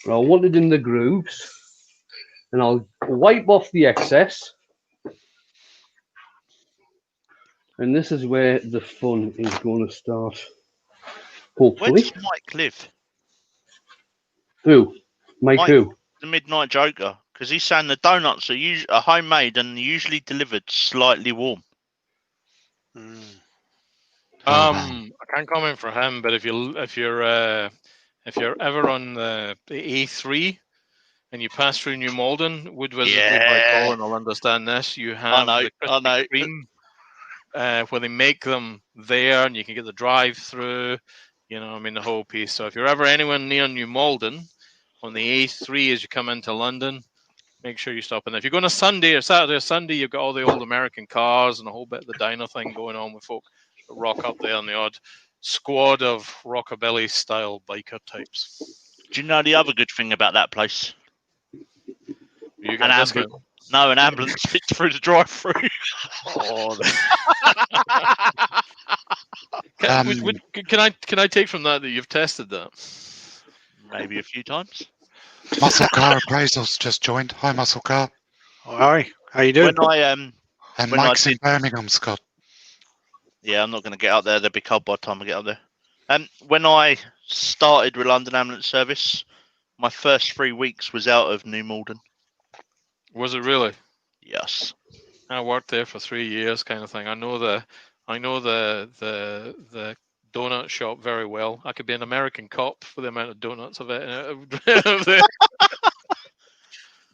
I want it in the grooves, and I'll wipe off the excess. And this is where the fun is going to start. Where Hopefully. does Mike live? Who? Mike who? The Midnight Joker. Because he's saying the donuts are homemade and usually delivered slightly warm. I can't comment for him, but if you're ever on the A3 and you pass through New Malden, Wood Wizardry by Colin will understand this. You have the Krispy Kreme, where they make them there, and you can get the drive-through. The whole piece. So if you're ever anywhere near New Malden on the A3 as you come into London, make sure you stop in there. If you're going to Sunday or Saturday or Sunday, you've got all the old American cars and a whole bit of the diner thing going on with folk that rock up there and the odd squad of rockabilly style biker types. Do you know the other good thing about that place? You got a discount? No, an ambulance fits through the drive-through. Can I take from that you've tested that? Maybe a few times. Muscle Car Appraisals just joined. Hi, Muscle Car. Hi, how you doing? And Mike's in Birmingham, Scott. Yeah, I'm not going to get up there. They'll be cold by the time I get up there. And when I started with London Ambulance Service, my first 3 weeks was out of New Malden. Was it really? Yes. I worked there for 3 years, kind of thing. I know the donut shop very well. I could be an American cop for the amount of donuts of it.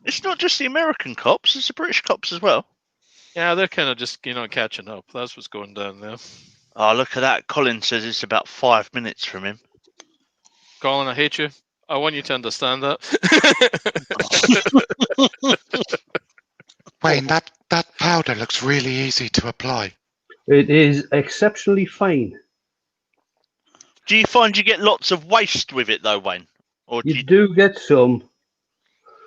It's not just the American cops; it's the British cops as well. Yeah, they're kind of just catching up. That's what's going down there. Oh, look at that! Colin says it's about 5 minutes from him. Colin, I hate you. I want you to understand that. Wayne, that powder looks really easy to apply. It is exceptionally fine. Do you find you get lots of waste with it though, Wayne? Or You do get some.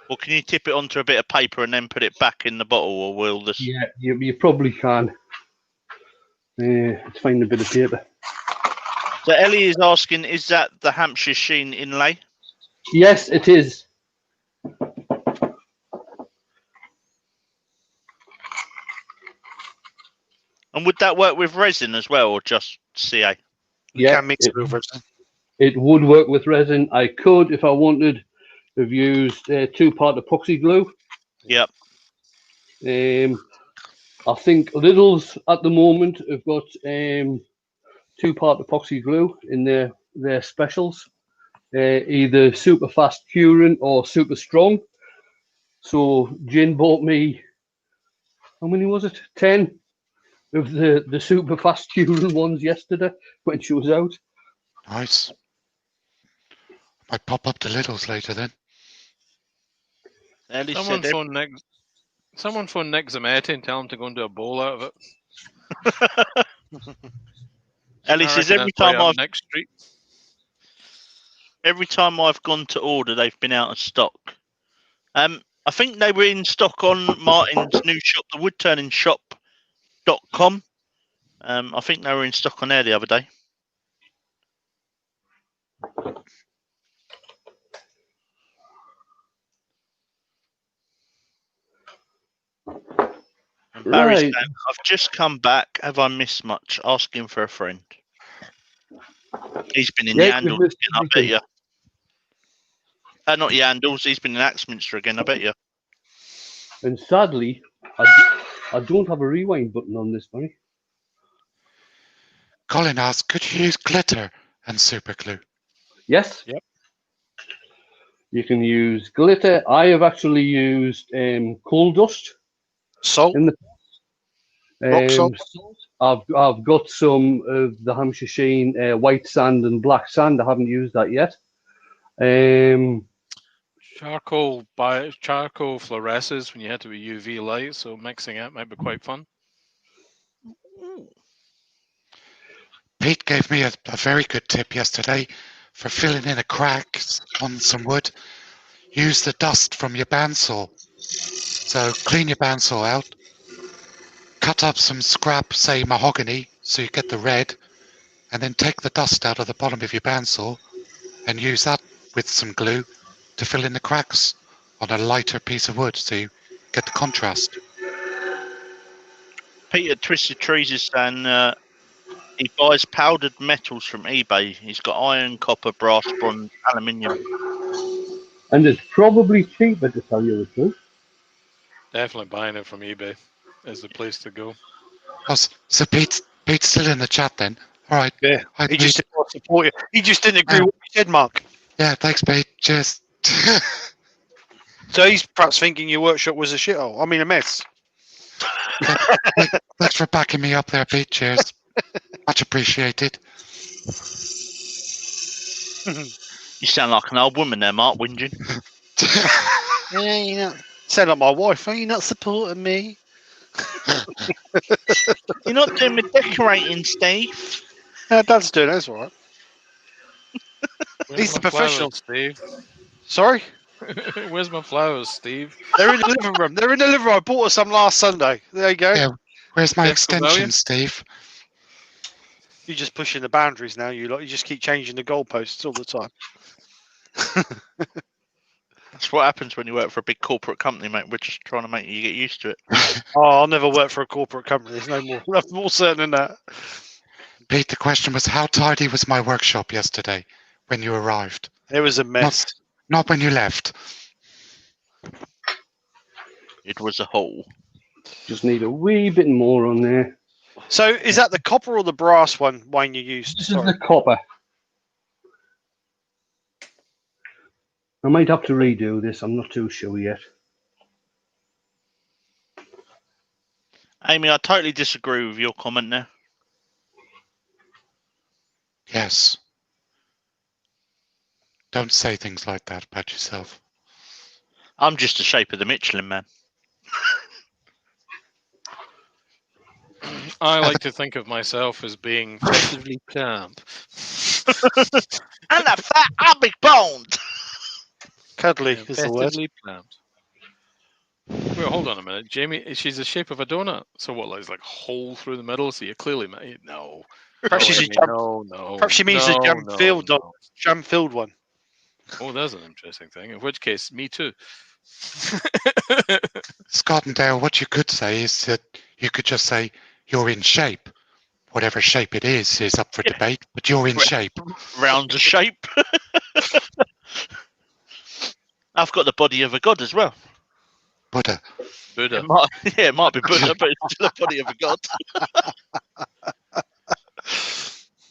or can you tip it onto a bit of paper and then put it back in the bottle, or will this? Yeah, you probably can. Let's find a bit of paper. So Ellie is asking, is that the Hampshire Sheen inlay? Yes, it is. And would that work with resin as well, or just CA? You Yeah, can mix it with resin. it would work with resin. I could, if I wanted, have used 2-part epoxy glue. Yep. I think Lidl's at the moment have got 2-part epoxy glue in their specials, either super fast curing or super strong. So Jen bought me, how many was it? 10 of the super fast curing ones yesterday when she was out. Nice. Might pop up to Lidl's later then. Ellie Someone said phone Nick. Someone phone Nick Zametti and tell him to go and do a bowl out of it. Ellie I says reckon that's right up Nick Street. every time I've gone to order, they've been out of stock. I think they were in stock on Martin's new shop, the Woodturning shop.com. I think they were in stock on there the other day. And Barry's saying, I've just come back. Have I missed much? Asking for a friend. He's been in Yandles again, I bet you. Not Yandles, he's been in Axminster again, I bet you. And sadly, I don't have a rewind button on this, Barry. Colin asked, could you use glitter and super glue? Yes. Yep. You can use glitter. I have actually used coal dust. Salt. In the Rock salt. I've got some of the Hampshire Sheen white sand and black sand. I haven't used that yet. Charcoal fluoresces when you had to be UV light, so mixing it might be quite fun. Pete gave me a very good tip yesterday for filling in a crack on some wood. Use the dust from your bandsaw. So clean your bandsaw out, cut up some scrap, say mahogany, so you get the red, and then take the dust out of the bottom of your bandsaw and use that with some glue to fill in the cracks on a lighter piece of wood so you get the contrast. Peter Twisted Trees is saying he buys powdered metals from eBay. He's got iron, copper, brass, bronze, aluminium. And it's probably cheaper, to tell you the truth. Definitely buying it from eBay is the place to go. Oh, so Pete's still in the chat then. All right. Yeah. Hi, He Pete. just didn't want to support you. He just didn't agree with what you said, Mark. Yeah, thanks, Pete. Cheers. So he's perhaps thinking your workshop was a shithole. I mean, a mess. Thanks for backing me up there, Pete. Cheers. Much appreciated. You sound like an old woman there, Mark, whinging. Yeah, you know. Sound like my wife. Are you not supporting me? You're not doing the decorating, Steve. Dad's doing it. That's all right. Where's He's the my flowers, professional. Steve. Sorry? Where's my flowers, Steve? They're in the living room. They're in the living room. I bought her some last Sunday. There you go. Yeah. Where's my Yes, extension, William? Steve? You're just pushing the boundaries now. You just keep changing the goalposts all the time. That's what happens when you work for a big corporate company, mate. We're just trying to make you get used to it. Oh, I'll never work for a corporate company. There's no more. Nothing more certain than that. Pete, the question was, how tidy was my workshop yesterday when you arrived? It was a mess. Not when you left. It was a hole. Just need a wee bit more on there. So is that the copper or the brass one, Wayne, you used? This is the copper. I might have to redo this. I'm not too sure yet. Amy, I totally disagree with your comment there. Yes. Don't say things like that about yourself. I'm just the shape of the Michelin man. I like to think of myself as being festively plump. And a fat, a big boned. Cuddly Yeah, is the word. festively plump. Wait, hold on a minute, Jamie. She's the shape of a donut. So what? Like a hole through the middle. So you clearly no. Perhaps No, she's a Amy, jump. no. Perhaps she means the no, jam no, filled no. jam filled one. Oh, that's an interesting thing. In which case, me too. Scott and Dale, what you could say is that you could just say you're in shape. Whatever shape it is up for Yeah. debate, but you're in Right. shape. Round of shape. I've got the body of a god as well. Buddha. Buddha. It might be Buddha, but it's still a body of a god.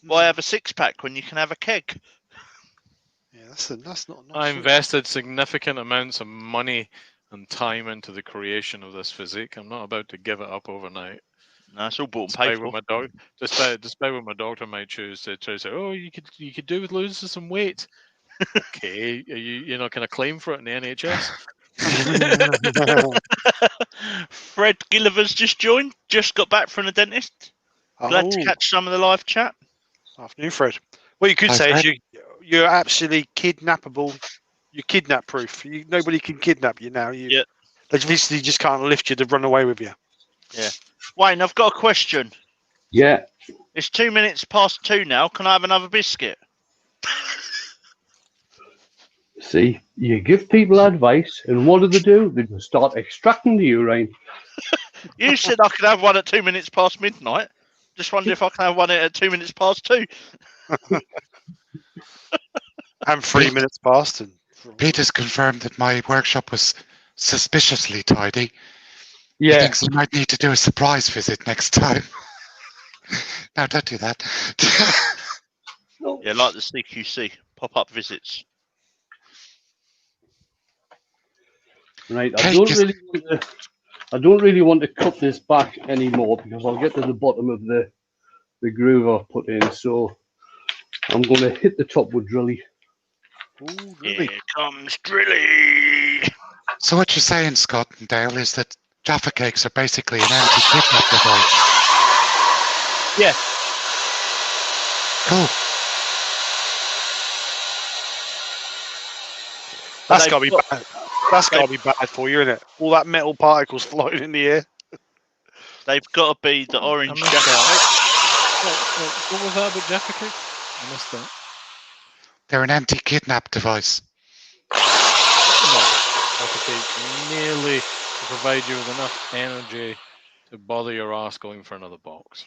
Why have a six-pack when you can have a keg? Yeah, that's not. I invested significant amounts of money and time into the creation of this physique. I'm not about to give it up overnight. No, it's all bought and paid Despite for. what my despite what my doctor might choose to try to say, oh, you could do with losing some weight. Okay, you're not going to claim for it in the NHS. Fred Gilliver's just joined. Just got back from the dentist. Glad to catch some of the live chat. Afternoon, Fred. What you could Hi, say is Fred. you're absolutely kidnappable. You're kidnap proof. Nobody can kidnap you now. Yeah. They basically just can't lift you to run away with you. Yeah. Wayne, I've got a question. Yeah. It's 2 minutes past 2 now. Can I have another biscuit? See, you give people advice, and what do? They just start extracting the urine. You said I could have one at 2 minutes past midnight. Just wonder if I can have one at 2 minutes past 2. And 3 minutes past. And Peter's confirmed that my workshop was suspiciously tidy. He Yeah. thinks he might need to do a surprise visit next time. No, don't do that. Yeah, like the CQC pop-up visits. Right. Cake I don't really want to cut this back anymore because I'll get to the bottom of the groove I've put in. So I'm going to hit the top with drilly. ooh, really? Here comes Drilly. So what you're saying, Scott and Dale, is that Jaffa cakes are basically an anti-kidnap device. Yeah. Cool. That's they've got to be got- bad. That's got to be bad for you, isn't it? All that metal particles floating in the air. They've got to be the orange I missed Jaffa that. What was that about Jaffa cake? I missed that. They're an anti-kidnap device. No, Jaffa cake merely to provide you with enough energy to bother your ass going for another box.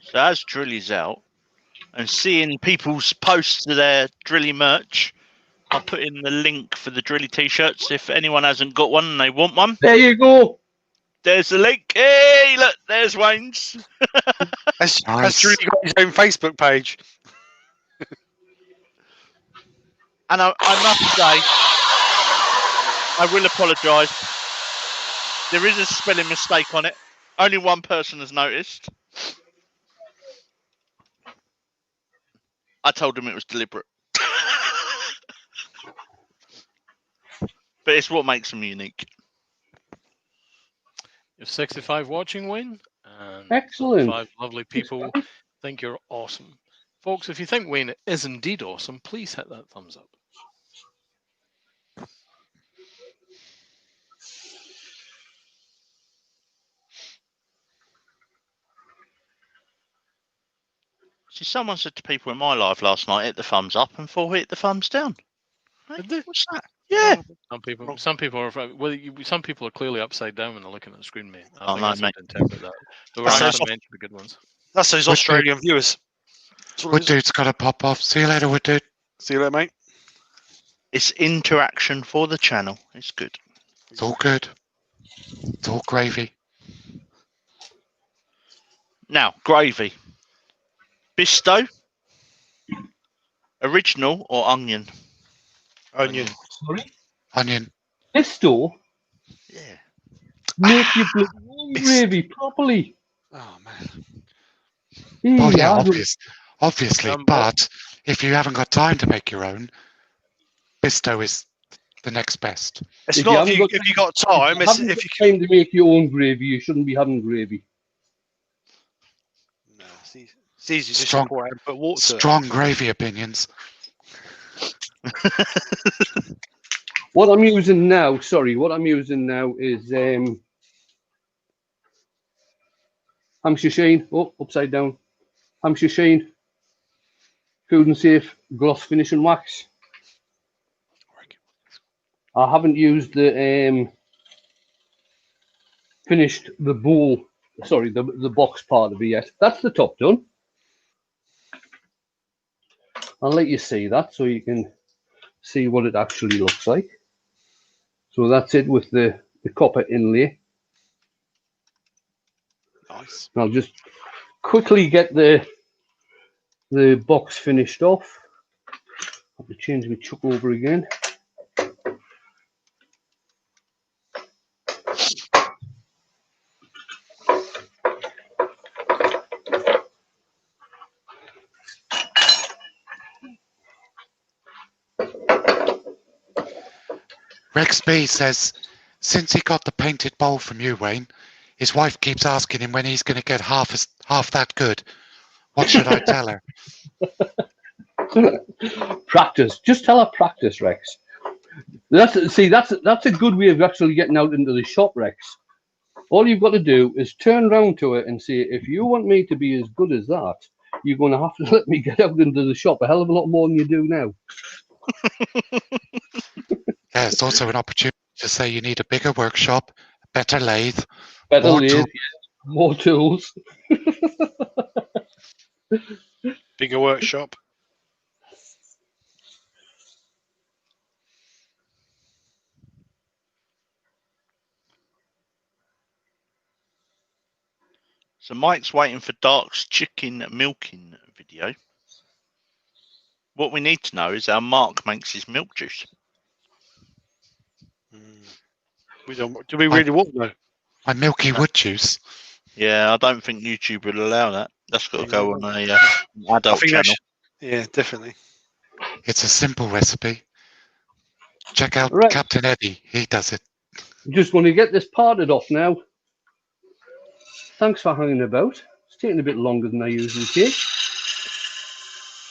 So as Drilly's out and seeing people's posts to their Drilly merch, I'll put in the link for the Drilly t-shirts. If anyone hasn't got one and they want one, There you go. there's the link. Hey, look, there's Wayne's. Has Nice. really got his own Facebook page. And I must say, I will apologise. There is a spelling mistake on it. Only one person has noticed. I told him it was deliberate. But it's what makes them unique. You have 65 watching, Wayne, and Excellent. 5 lovely people think you're awesome. Folks, if you think Wayne is indeed awesome, please hit that thumbs up. See, someone said to people in my live last night, hit the thumbs up, and 4 hit the thumbs down. Hey, Did they? what's that? Yeah. Some people are. Well, some people are clearly upside down when they're looking at the screen, mate. I Oh, think no, that's how mate. to interpret that. But we're That's not so going to mention the good ones. That's those Wood Australian viewers. That's what it Wood is. dude's got to pop off. See you later, Wood dude. See you later, mate. It's interaction for the channel. It's good. It's all good. It's all gravy. Now, gravy. Bisto, original or onion? Onion. Onion. Bisto, Yeah. make your bloody own gravy properly. Oh man. Well, yeah, I don't- obviously, but if you haven't got time to make your own, Bisto is the next best. It's If you not haven't got if you got time. you It's haven't if got you. time to make your own gravy, you shouldn't be having gravy. No, it's easy just Strong- to pour out and put water to it. Strong gravy opinions. What I'm using now, is Hampshire Sheen. Oh, upside down. Hampshire Sheen. Food and Safe gloss finishing wax. I haven't used the finished the bowl. Sorry, the box part of it yet. That's the top done. I'll let you see that so you can see what it actually looks like. So that's it with the copper inlay. Nice. I'll just quickly get the box finished off. I'll have to change my chuck over again. Rex B says, since he got the painted bowl from you, Wayne, his wife keeps asking him when he's going to get half that good. What should I tell her? Practice. Just tell her practice, Rex. That's a good way of actually getting out into the shop, Rex. All you've got to do is turn around to it and say, if you want me to be as good as that, you're going to have to let me get out into the shop a hell of a lot more than you do now. Yeah, it's also an opportunity to say you need a bigger workshop, a better lathe, Better more lathe, tools. more tools. Bigger workshop. So Mike's waiting for Dark's chicken milking video. What we need to know is how Mark makes his milk juice. We don't. Do we really want to know? My milky wood juice. Yeah, I don't think YouTube will allow that. That's got to Yeah, go on a adult think that channel. Yeah, definitely. It's a simple recipe. Check out Right. Captain Eddie. He does it. Just going to get this parted off now. Thanks for hanging about. It's taking a bit longer than I usually take.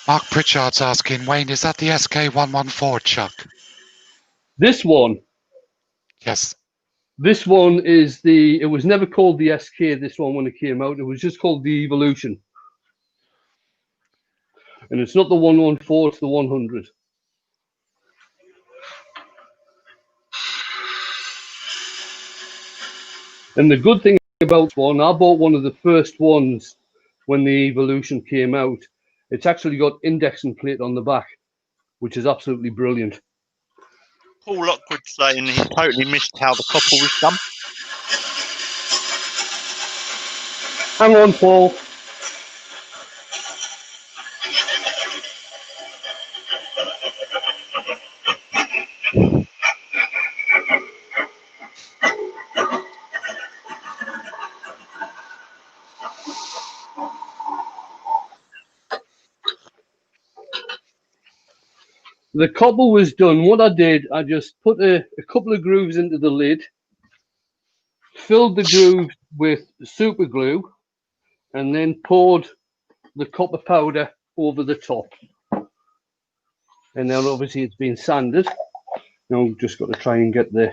Mark Pritchard's asking, Wayne, is that the SK114 Chuck? This one Yes. is it was never called the SK, this one when it came out. It was just called the Evolution. And it's not the 114, it's the 100. And the good thing about this one, I bought one of the first ones when the Evolution came out. It's actually got indexing plate on the back, which is absolutely brilliant. Paul Lockwood saying he totally missed how the copper was done. Hang on, Paul. The copper was done. What I did, I just put a couple of grooves into the lid, filled the grooves with super glue, and then poured the copper powder over the top. And now obviously it's been sanded. Now we've just got to try and get the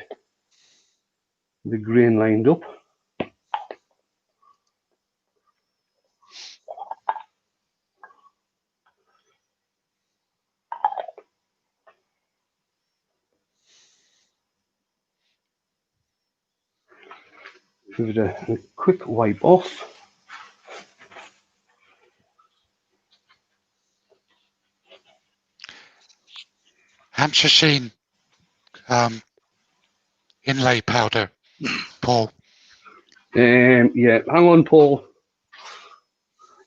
grain lined up. Give it a quick wipe off. Hampshire Sheen inlay powder, Paul. Yeah, hang on, Paul.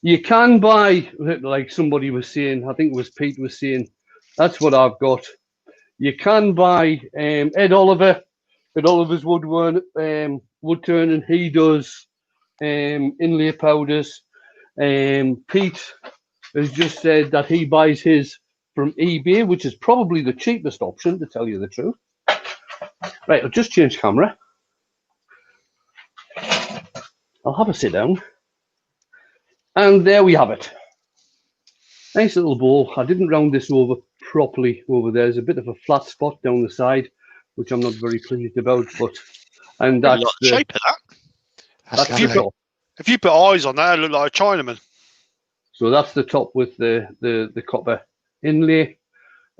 You can buy, like somebody was saying, I think it was Pete was saying, that's what I've got. You can buy Ed Oliver at Oliver's Woodturning. He does inlay powders. Pete has just said that he buys his from eBay, which is probably the cheapest option, to tell you the truth. Right, I'll just change camera. I'll have a sit down. And there we have it. Nice little bowl. I didn't round this over properly over there. There's a bit of a flat spot down the side, which I'm not very pleased about. But and Really that's like the shape of that. That's that's the lovely. top. If you put eyes on that, it look like a Chinaman. So that's the top with the copper inlay.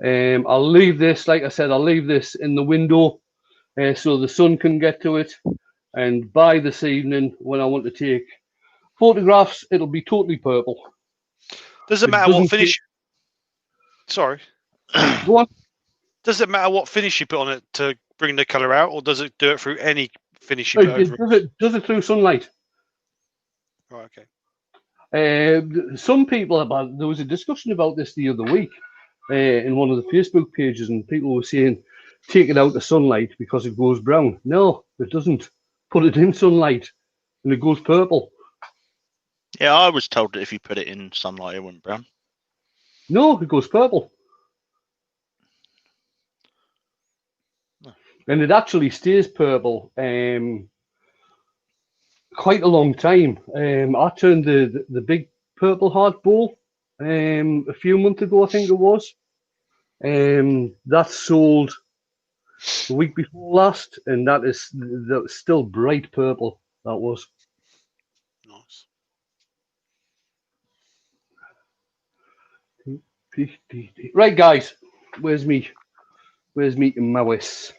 I'll leave this, like I said, I'll leave this in the window so the sun can get to it. And by this evening, when I want to take photographs, it'll be totally purple. Doesn't It matter what doesn't finish. Sorry. Go on. Does it matter what finish you put on it to bring the colour out, or does it do it through any finish you put over it? Does it through sunlight. Right, okay. Some people there was a discussion about this the other week in one of the Facebook pages, and people were saying take it out of sunlight because it goes brown. No, it doesn't. Put it in sunlight and it goes purple. Yeah, I was told that if you put it in sunlight, it went brown. No, it goes purple. Oh. And it actually stays purple quite a long time. I turned the big Purple Heart bowl a few months ago, I think it was. That sold the week before last, and that was still bright purple. That was. Nice. Right, guys, where's me mouse?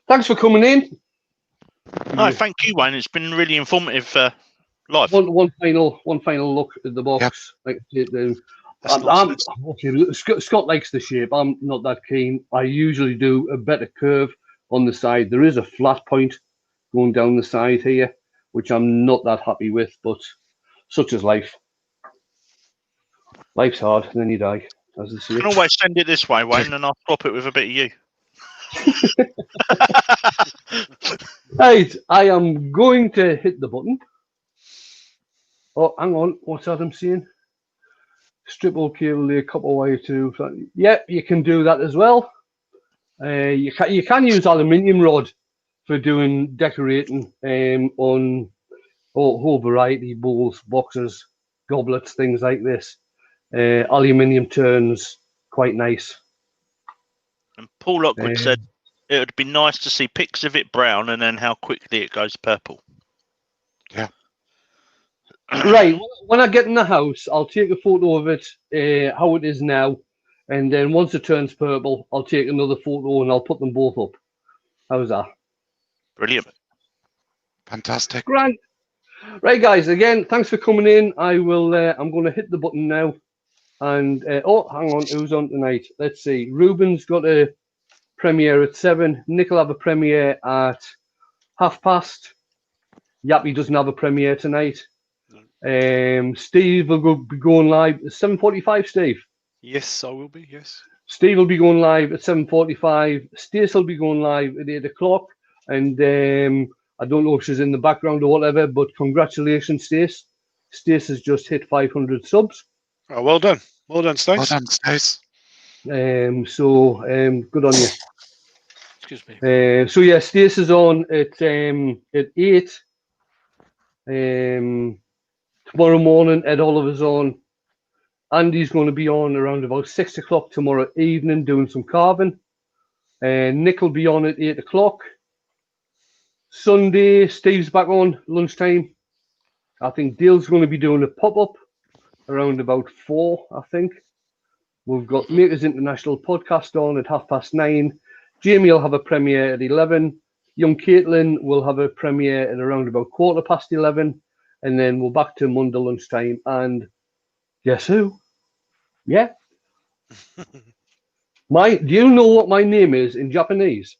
Thanks for coming in. No, thank you, Wayne. It's been really informative live. One final look at the box. Yep. Scott likes the shape. I'm not that keen. I usually do a better curve on the side. There is a flat point going down the side here, which I'm not that happy with, but such is life. Life's hard, and then you die, as they say. You can always send it this way, Wayne, and I'll swap it with a bit of you. Right, I am going to hit the button. Oh, hang on. What's Adam saying? Strip all cable layer, copper wire too. Yeah, you can do that as well. You can use aluminium rod for doing decorating on a whole variety, bowls, boxes, goblets, things like this. Aluminium turns quite nice. And Paul Lockwood said it would be nice to see pics of it brown and then how quickly it goes purple. Yeah. Right. When I get in the house, I'll take a photo of it, how it is now, and then once it turns purple, I'll take another photo and I'll put them both up. How's that? Brilliant. Fantastic. Grand. Right, guys. Again, thanks for coming in. I will. I'm going to hit the button now. And oh, hang on. Who's on tonight? Let's see. Ruben's got a premiere at 7. Nick will have a premiere at past. Yappy doesn't have a premiere tonight. Steve will be going live at 7:45. Steve. Yes, I will be. Yes. Steve will be going live at 7:45. Stace will be going live at 8 o'clock. And I don't know if she's in the background or whatever, but congratulations, Stace. Stace has just hit 500 subs. Oh, well done. Well done, Stace. Well done, Stace. Good on you. Excuse me. So yeah, Stace is on at 8. Tomorrow morning, Ed Oliver's on. Andy's going to be on around about 6 o'clock tomorrow evening doing some carving. Nick will be on at 8 o'clock. Sunday, Steve's back on lunchtime. I think Dale's going to be doing a pop-up around about 4, I think. We've got Makers International podcast on at 9:30. Jamie will have a premiere at 11. Young Caitlin will have a premiere at around about 11:15. And then we're back to Monday lunchtime. And guess who? Yeah. Do you know what my name is in Japanese?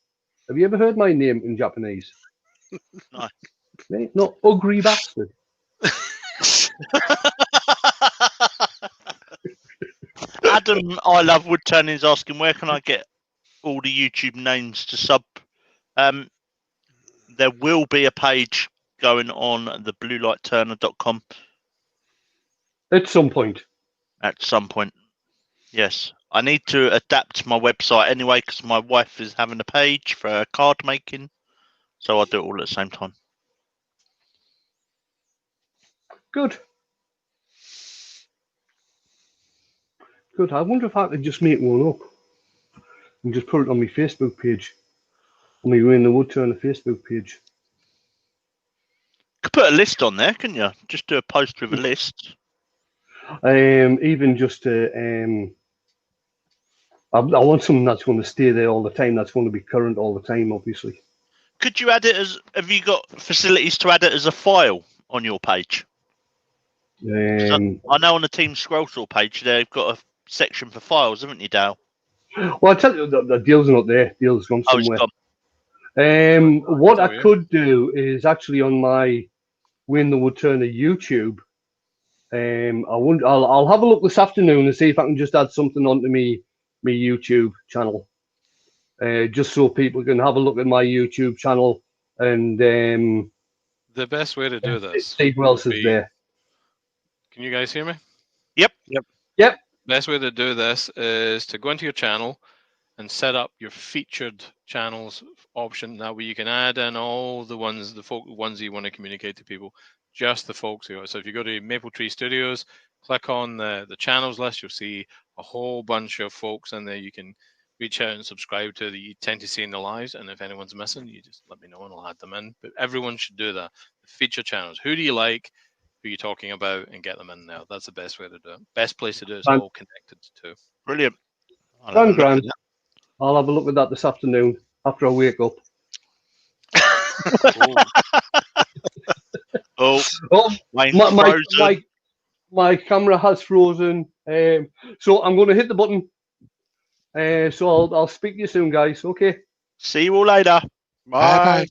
Have you ever heard my name in Japanese? No. Not ugly bastard. Adam, I love Woodturning, is asking where can I get all the YouTube names to sub There will be a page going on the bluelightturner.com At some point. at some point. Yes, I need to adapt my website anyway because my wife is having a page for her card making, so I'll do it all at the same time. Good. Good. I wonder if I could just make one up and just put it on my Facebook page. On my Wayne the Woodturner Facebook page. Could put a list on there, couldn't you? Just do a post with a list. Even just I want something that's going to stay there all the time. That's going to be current all the time, obviously. Could you add it as? Have you got facilities to add it as a file on your page? I know on the Team Scrollsaw page they've got a section for files, haven't you, Dale? Well, I tell you, the deal's not there. Deal's gone somewhere. Oh, it's gone. What I could do is actually on my Wayne the Woodturner YouTube. I'll have a look this afternoon and see if I can just add something onto me YouTube channel, just so people can have a look at my YouTube channel and the best way to do this. See who else is there. Can you guys hear me? Yep. Best way to do this is to go into your channel and set up your featured channels option. That way you can add in all the ones, ones you want to communicate to people, just the folks who are. So if you go to Maple Tree Studios, click on the channels list, you'll see a whole bunch of folks in there you can reach out and subscribe to that you tend to see in the lives. And if anyone's missing, you just let me know and I'll add them in. But everyone should do that. The feature channels. Who do you like? Who you're talking about, and get them in now. That's the best way to do it. Best place to do it is all connected to. Brilliant. Grand. I'll have a look at that this afternoon after I wake up. My camera has frozen. So I'm going to hit the button. So I'll speak to you soon, guys. Okay. See you all later. Bye. Bye.